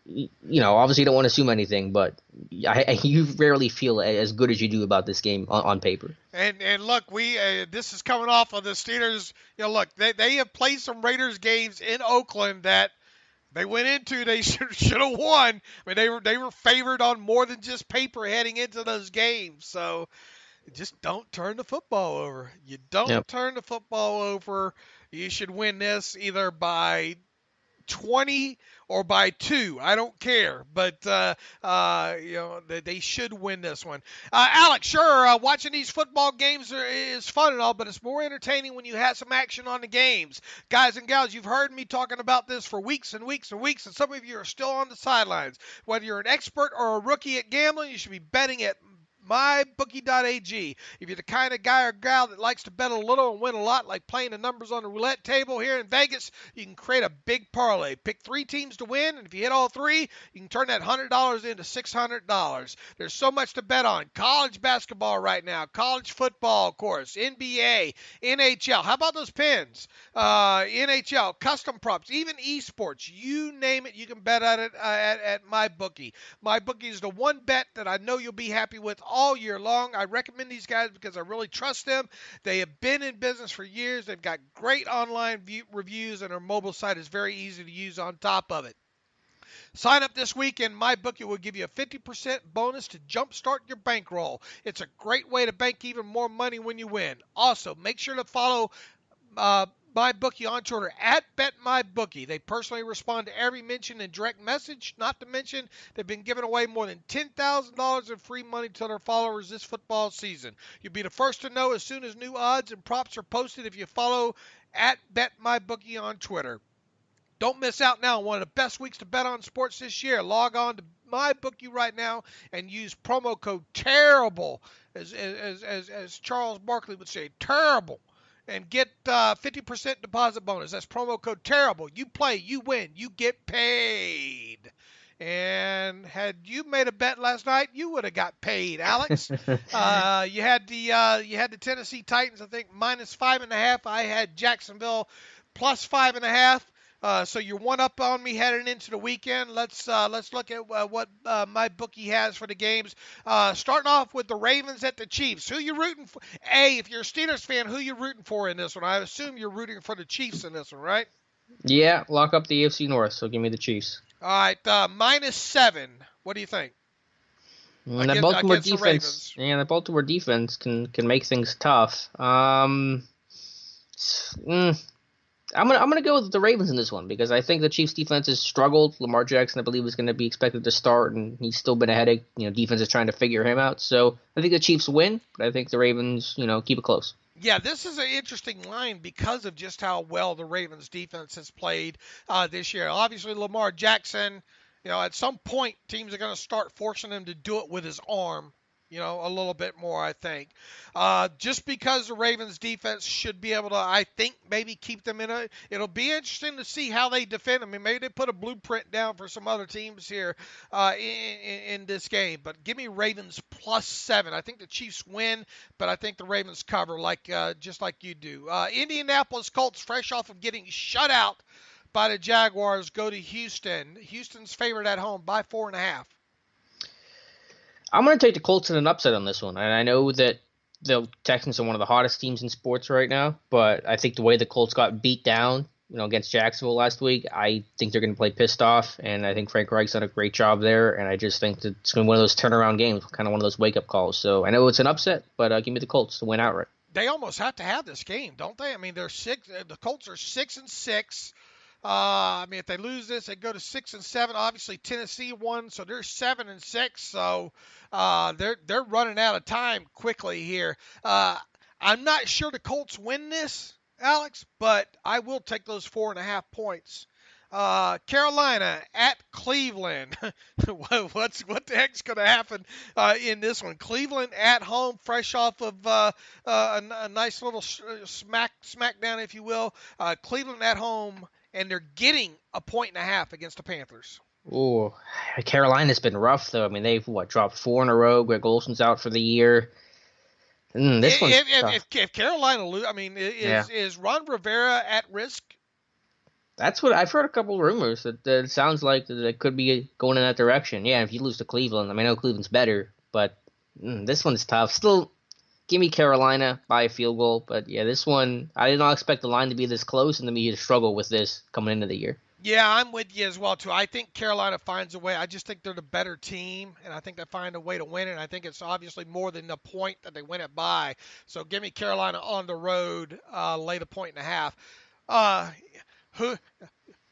obviously you don't want to assume anything, but you rarely feel as good as you do about this game on paper. And look, this is coming off of the Steelers. Look, they have played some Raiders games in Oakland that they went into. They should have won. I mean, they were favored on more than just paper heading into those games. So just don't turn the football over. You don't turn the football over. You should win this either by 20 or by 2. I don't care, but they should win this one. Alex, sure, watching these football games is fun and all, but it's more entertaining when you have some action on the games. Guys and gals, you've heard me talking about this for weeks and weeks and weeks, and some of you are still on the sidelines. Whether you're an expert or a rookie at gambling, you should be betting at mybookie.ag. If you're the kind of guy or gal that likes to bet a little and win a lot, like playing the numbers on the roulette table here in Vegas, you can create a big parlay. Pick 3 teams to win, and if you hit all 3, you can turn that $100 into $600. There's so much to bet on. College basketball right now, college football, of course, NBA, NHL. How about those pins? NHL, custom props, even esports. You name it, you can bet on it at MyBookie. MyBookie is the one bet that I know you'll be happy with all year long. I recommend these guys because I really trust them. They have been in business for years. They've got great online reviews, and their mobile site is very easy to use on top of it. Sign up this week, and MyBookie will give you a 50% bonus to jumpstart your bankroll. It's a great way to bank even more money when you win. Also, make sure to follow MyBookie on Twitter at BetMyBookie. They personally respond to every mention and direct message. Not to mention, they've been giving away more than $10,000 in free money to their followers this football season. You'll be the first to know as soon as new odds and props are posted if you follow at BetMyBookie on Twitter. Don't miss out now on one of the best weeks to bet on sports this year. Log on to MyBookie right now and use promo code TERRIBLE, as Charles Barkley would say, terrible, and get 50% deposit bonus. That's promo code TERRIBLE. You play, you win, you get paid. And had you made a bet last night, you would have got paid, Alex. You had the Tennessee Titans, I think, -5.5. I had Jacksonville +5.5. So you're one up on me heading into the weekend. Let's look at what MyBookie has for the games. Starting off with the Ravens at the Chiefs. Who you rooting for? If you're a Steelers fan, who you rooting for in this one? I assume you're rooting for the Chiefs in this one, right? Yeah, lock up the AFC North, so give me the Chiefs. All right, -7. What do you think? The Baltimore defense, the Baltimore defense can make things tough. I'm gonna go with the Ravens in this one because I think the Chiefs' defense has struggled. Lamar Jackson, I believe, is going to be expected to start, and he's still been a headache. Defense is trying to figure him out. So I think the Chiefs win, but I think the Ravens, keep it close. Yeah, this is an interesting line because of just how well the Ravens' defense has played this year. Obviously, Lamar Jackson, at some point, teams are going to start forcing him to do it with his arm. A little bit more, I think. Just because the Ravens defense should be able to, I think, maybe keep them in it. It'll be interesting to see how they defend. I mean, maybe they put a blueprint down for some other teams here in this game. But give me Ravens +7. I think the Chiefs win, but I think the Ravens cover, just like you do. Indianapolis Colts, fresh off of getting shut out by the Jaguars, go to Houston. Houston's favored at home by 4.5. I'm going to take the Colts in an upset on this one. And I know that the Texans are one of the hottest teams in sports right now, but I think the way the Colts got beat down, against Jacksonville last week, I think they're going to play pissed off, and I think Frank Reich's done a great job there, and I just think that it's going to be one of those turnaround games, kind of one of those wake-up calls. So I know it's an upset, but give me the Colts to win outright. They almost have to have this game, don't they? I mean, the Colts are 6-6. If they lose this, they go to 6-7. Obviously, Tennessee won, so they're 7-6. So they're running out of time quickly here. I'm not sure the Colts win this, Alex, but I will take those 4.5 points. Carolina at Cleveland. What the heck's going to happen in this one? Cleveland at home, fresh off of a nice little smackdown, if you will. Cleveland at home and they're getting a 1.5 against the Panthers. Ooh, Carolina's been rough though. I mean, they've dropped 4 in a row. Greg Olson's out for the year. This one's tough. If Carolina lose, I mean, is Ron Rivera at risk? That's what I've heard. A couple of rumors that it sounds like that it could be going in that direction. Yeah, if you lose to Cleveland, I mean, I know Cleveland's better, but this one's tough. Still, give me Carolina by a field goal. But yeah, this one, I did not expect the line to be this close and to me to struggle with this coming into the year. Yeah, I'm with you as well, too. I think Carolina finds a way. I just think they're the better team, and I think they find a way to win it. And I think it's obviously more than the point that they win it by. So give me Carolina on the road, lay the 1.5.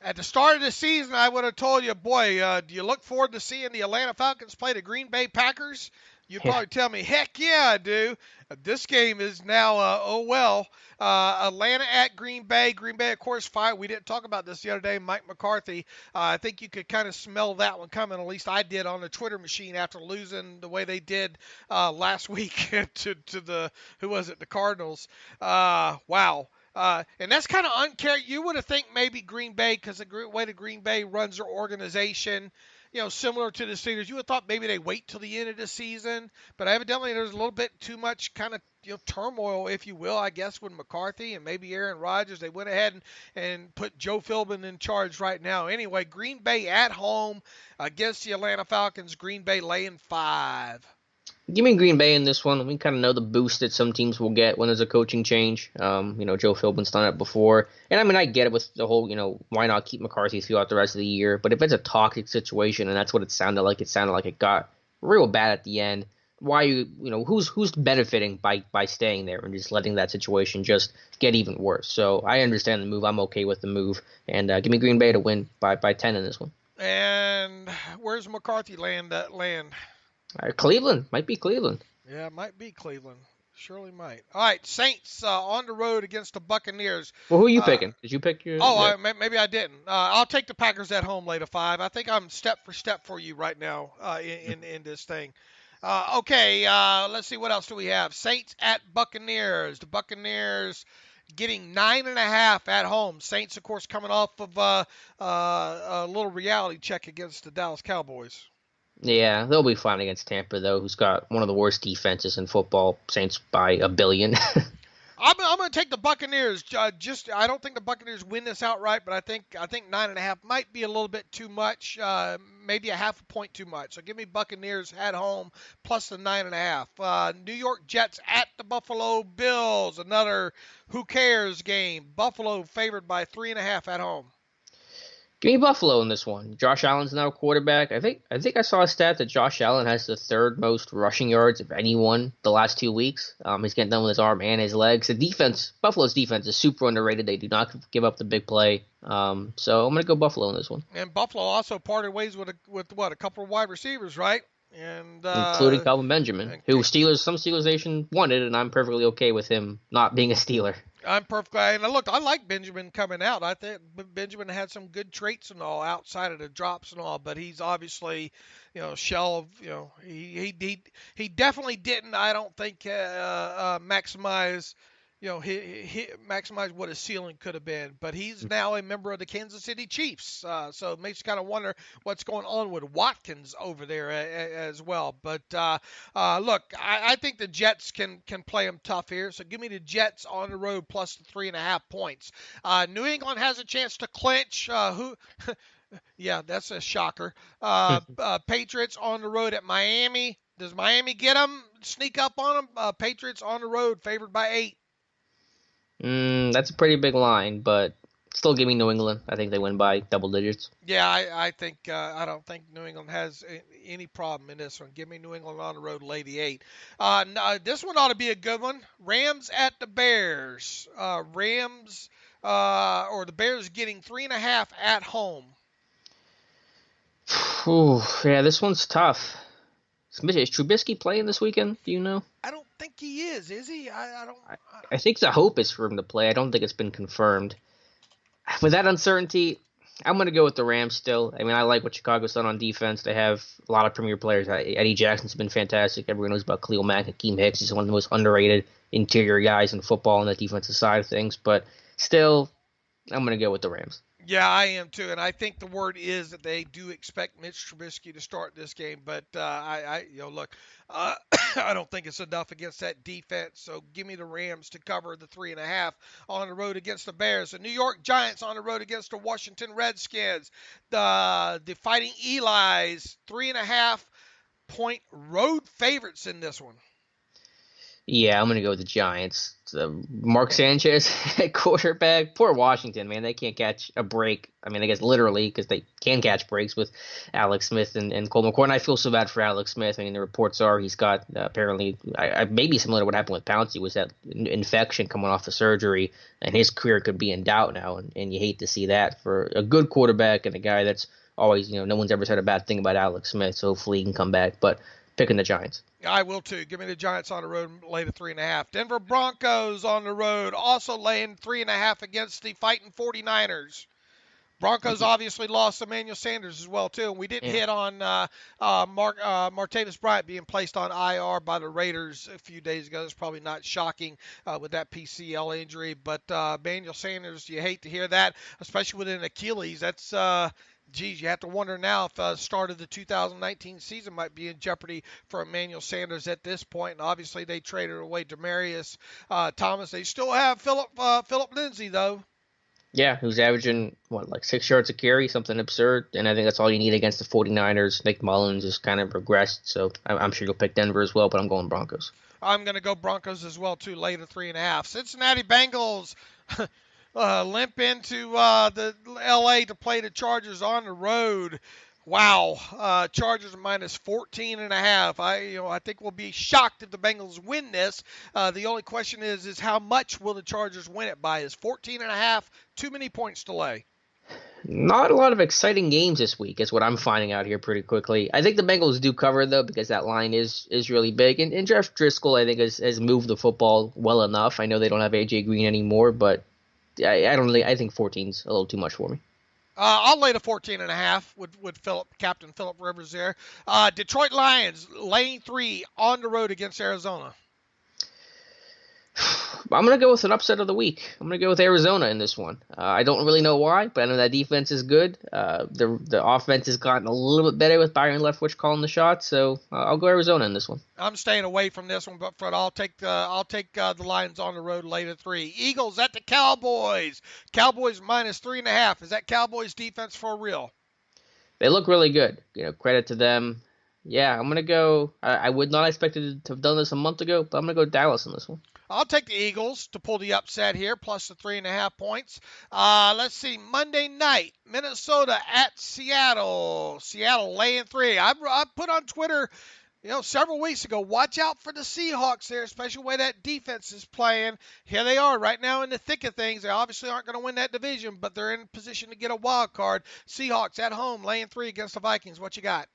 At the start of the season, I would have told you, boy, do you look forward to seeing the Atlanta Falcons play the Green Bay Packers? You'd probably tell me, heck yeah, I do. This game is now, Atlanta at Green Bay. Green Bay, of course, fight. We didn't talk about this the other day. Mike McCarthy. I think you could kind of smell that one coming. At least I did on the Twitter machine after losing the way they did last week to the, who was it, the Cardinals. Wow. And that's kind of unfair. You would have think maybe Green Bay, because the way the Green Bay runs their organization, similar to the Steelers, you would have thought maybe they wait till the end of the season. But evidently there's a little bit too much kind of turmoil, if you will, I guess, with McCarthy and maybe Aaron Rodgers. They went ahead and put Joe Philbin in charge right now. Anyway, Green Bay at home against the Atlanta Falcons. Green Bay laying 5. Give me Green Bay in this one. We kind of know the boost that some teams will get when there's a coaching change. Joe Philbin's done it before. And, I mean, I get it with the whole, why not keep McCarthy throughout the rest of the year. But if it's a toxic situation, and that's what it sounded like it got real bad at the end, why who's benefiting by staying there and just letting that situation just get even worse? So I understand the move. I'm okay with the move. And give me Green Bay to win by 10 in this one. And where's McCarthy land? Cleveland. Might be Cleveland. Yeah, it might be Cleveland. Surely might. All right, Saints on the road against the Buccaneers. Well, who are you picking? Did you pick your... maybe I didn't. I'll take the Packers at home, lay to 5. I think I'm step for step for you right now in this thing. Okay, let's see. What else do we have? Saints at Buccaneers. The Buccaneers getting 9.5 at home. Saints, of course, coming off of a little reality check against the Dallas Cowboys. Yeah, they'll be fine against Tampa, though, who's got one of the worst defenses in football. Saints by a billion. I'm going to take the Buccaneers. I don't think the Buccaneers win this outright, but I think 9.5 might be a little bit too much, maybe a half a point too much. So give me Buccaneers at home plus the 9.5. New York Jets at the Buffalo Bills, another who cares game. Buffalo favored by 3.5 at home. Give me Buffalo in this one. Josh Allen's now quarterback. I think I saw a stat that Josh Allen has the 3rd most rushing yards of anyone the last 2 weeks. He's getting done with his arm and his legs. The defense, Buffalo's defense, is super underrated. They do not give up the big play. So I'm going to go Buffalo in this one. And Buffalo also parted ways with a couple of wide receivers, right? And including Calvin Benjamin, who some Steelers Nation wanted, and I'm perfectly okay with him not being a Steeler. I'm perfectly. And look, I like Benjamin coming out. I think Benjamin had some good traits and all outside of the drops and all, but he's obviously, shell of, he definitely didn't. I don't think maximize. He maximized what his ceiling could have been, but he's now a member of the Kansas City Chiefs. So it makes you kind of wonder what's going on with Watkins over there as well. But look, I think the Jets can play them tough here. So give me the Jets on the road plus the 3.5 points. New England has a chance to clinch. Yeah, that's a shocker. Patriots on the road at Miami. Does Miami get them? Sneak up on them? Patriots on the road, favored by 8. That's a pretty big line, but still give me New England. I think they win by double digits. Yeah, I think I don't think New England has any problem in this one. Give me New England on the road, lay the 8. This one ought to be a good one. Rams at the Bears. Rams or the Bears getting 3.5 at home. Ooh, yeah, this one's tough. Is Trubisky playing this weekend? Do you know? I don't think he is he? I think the hope is for him to play. I don't think it's been confirmed. With that uncertainty, I'm going to go with the Rams still. I mean, I like what Chicago's done on defense. They have a lot of premier players. Eddie Jackson's been fantastic. Everyone knows about Khalil Mack. Hakeem Hicks. He's one of the most underrated interior guys in football on the defensive side of things. But still, I'm going to go with the Rams. Yeah, I am too, and I think the word is that they do expect Mitch Trubisky to start this game. But look, uh, I don't think it's enough against that defense. So give me the Rams to cover the 3.5 on the road against the Bears. The New York Giants on the road against the Washington Redskins. The Fighting Eli's 3.5 point road favorites in this one. Yeah, I'm gonna go with the Giants. Mark Sanchez at quarterback. Poor Washington, man. They can't catch a break. I mean, I guess literally because they can catch breaks with Alex Smith and Cole McCoy. And I feel so bad for Alex Smith. I mean, the reports are he's got apparently, maybe similar to what happened with Pouncey, was that infection coming off the surgery, and his career could be in doubt now. And you hate to see that for a good quarterback and a guy that's always, no one's ever said a bad thing about Alex Smith. So hopefully he can come back. But picking the Giants. I will too. Give me the Giants on the road, lay to 3.5. Denver Broncos on the road, also laying 3.5 against the fighting 49ers. Broncos obviously lost Emmanuel Sanders as well too, and we didn't hit on Martavis Bryant being placed on IR by the Raiders a few days ago. It's probably not shocking with that PCL injury, but Emmanuel Sanders, you hate to hear that, especially with an Achilles. That's you have to wonder now if the start of the 2019 season might be in jeopardy for Emmanuel Sanders at this point. And obviously, they traded away Demaryius Thomas. They still have Philip Lindsay, though. Yeah, who's averaging, like 6 yards a carry, something absurd. And I think that's all you need against the 49ers. Nick Mullins has kind of regressed, so I'm sure you'll pick Denver as well, but I'm going Broncos. I'm going to go Broncos as well, too, later 3.5. Cincinnati Bengals limp into the L.A. to play the Chargers on the road. Wow, Chargers minus 14.5. I think we'll be shocked if the Bengals win this. The only question is how much will the Chargers win it by? Is 14.5 too many points to lay? Not a lot of exciting games this week is what I'm finding out here pretty quickly. I think the Bengals do cover, though, because that line is really big. And Jeff Driscoll, I think, has moved the football well enough. I know they don't have A.J. Green anymore, but I think 14's a little too much for me. I'll lay the 14.5 with Captain Philip Rivers there. Detroit Lions laying 3 on the road against Arizona. I'm going to go with an upset of the week. I'm going to go with Arizona in this one. I don't really know why, but I know that defense is good. The offense has gotten a little bit better with Byron Leftwich calling the shots, so I'll go Arizona in this one. I'm staying away from this one, but Fred, I'll take the Lions on the road later 3. Eagles at the Cowboys. Cowboys minus 3.5. Is that Cowboys defense for real? They look really good. Credit to them. Yeah, I'm going to go. I would not expect it to have done this a month ago, but I'm going to go Dallas in this one. I'll take the Eagles to pull the upset here, plus the 3.5 points. Let's see, Monday night, Minnesota at Seattle. Seattle laying 3. I put on Twitter, several weeks ago, watch out for the Seahawks there, especially the way that defense is playing. Here they are right now in the thick of things. They obviously aren't going to win that division, but they're in position to get a wild card. Seahawks at home, laying 3 against the Vikings. What you got?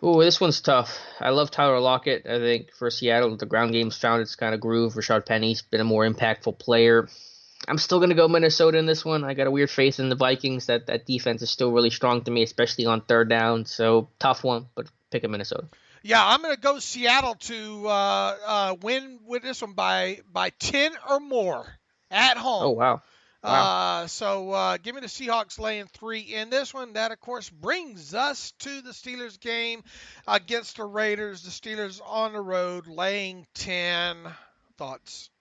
Ooh, this one's tough. I love Tyler Lockett. I think for Seattle, the ground game's found its kind of groove. Rashad Penny's been a more impactful player. I'm still going to go Minnesota in this one. I got a weird faith in the Vikings. That defense is still really strong to me, especially on third down. So, tough one, but pick a Minnesota. Yeah, I'm going to go Seattle to win with this one by 10 or more at home. Oh, wow. So give me the Seahawks laying 3 in this one. That, of course, brings us to the Steelers game against the Raiders. The Steelers on the road laying 10. Thoughts?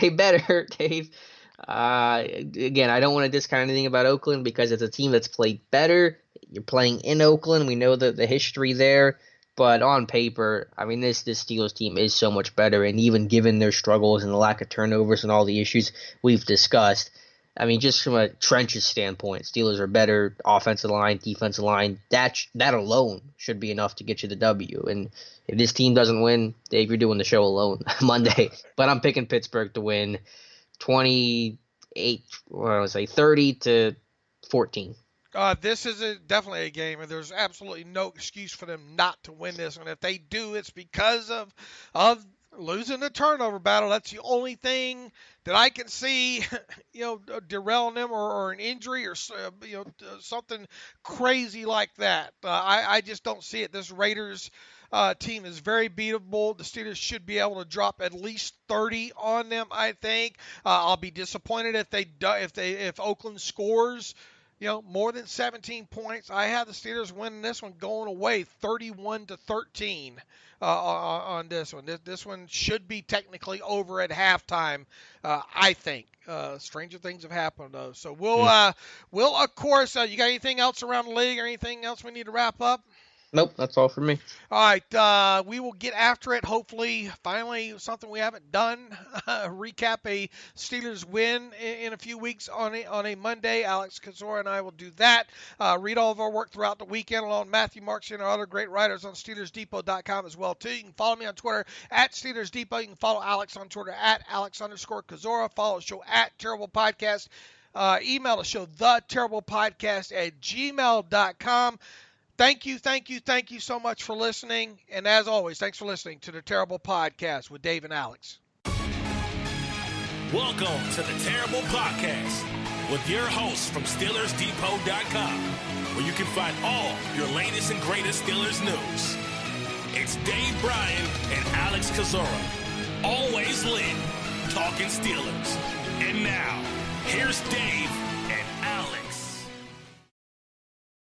They better, Dave. Again, I don't want to discount anything about Oakland because it's a team that's played better. You're playing in Oakland. We know the history there. But on paper, I mean, this Steelers team is so much better. And even given their struggles and the lack of turnovers and all the issues we've discussed, I mean, just from a trenches standpoint, Steelers are better offensive line, defensive line. That alone should be enough to get you the W. And if this team doesn't win, Dave, you're doing the show alone Monday. But I'm picking Pittsburgh to win 30-14. This is definitely a game, and there's absolutely no excuse for them not to win this. And if they do, it's because of losing the turnover battle. That's the only thing that I can see, derailing them, or an injury, or something crazy like that. I just don't see it. This Raiders team is very beatable. The Steelers should be able to drop at least 30 on them, I think. I'll be disappointed if Oakland scores more than 17 points. I have the Steelers winning this one, going away 31-13 on this one. This one should be technically over at halftime, I think. Stranger things have happened, though. So we'll of course, you got anything else around the league or anything else we need to wrap up? Nope, that's all for me. All right, we will get after it. Hopefully, finally, something we haven't done. Recap a Steelers win in a few weeks on a Monday. Alex Kozora and I will do that. Read all of our work throughout the weekend along with Matthew Marks and our other great writers on SteelersDepot.com as well, too. You can follow me on Twitter at Steelers Depot. You can follow Alex on Twitter at Alex_Kozora. Follow the show at Terrible Podcast. Email the show, theterriblepodcast@gmail.com. Thank you so much for listening. And as always, thanks for listening to the Terrible Podcast with Dave and Alex. Welcome to the Terrible Podcast with your hosts from SteelersDepot.com, where you can find all your latest and greatest Steelers news. It's Dave Bryan and Alex Kozora, always lit, talking Steelers. And now, here's Dave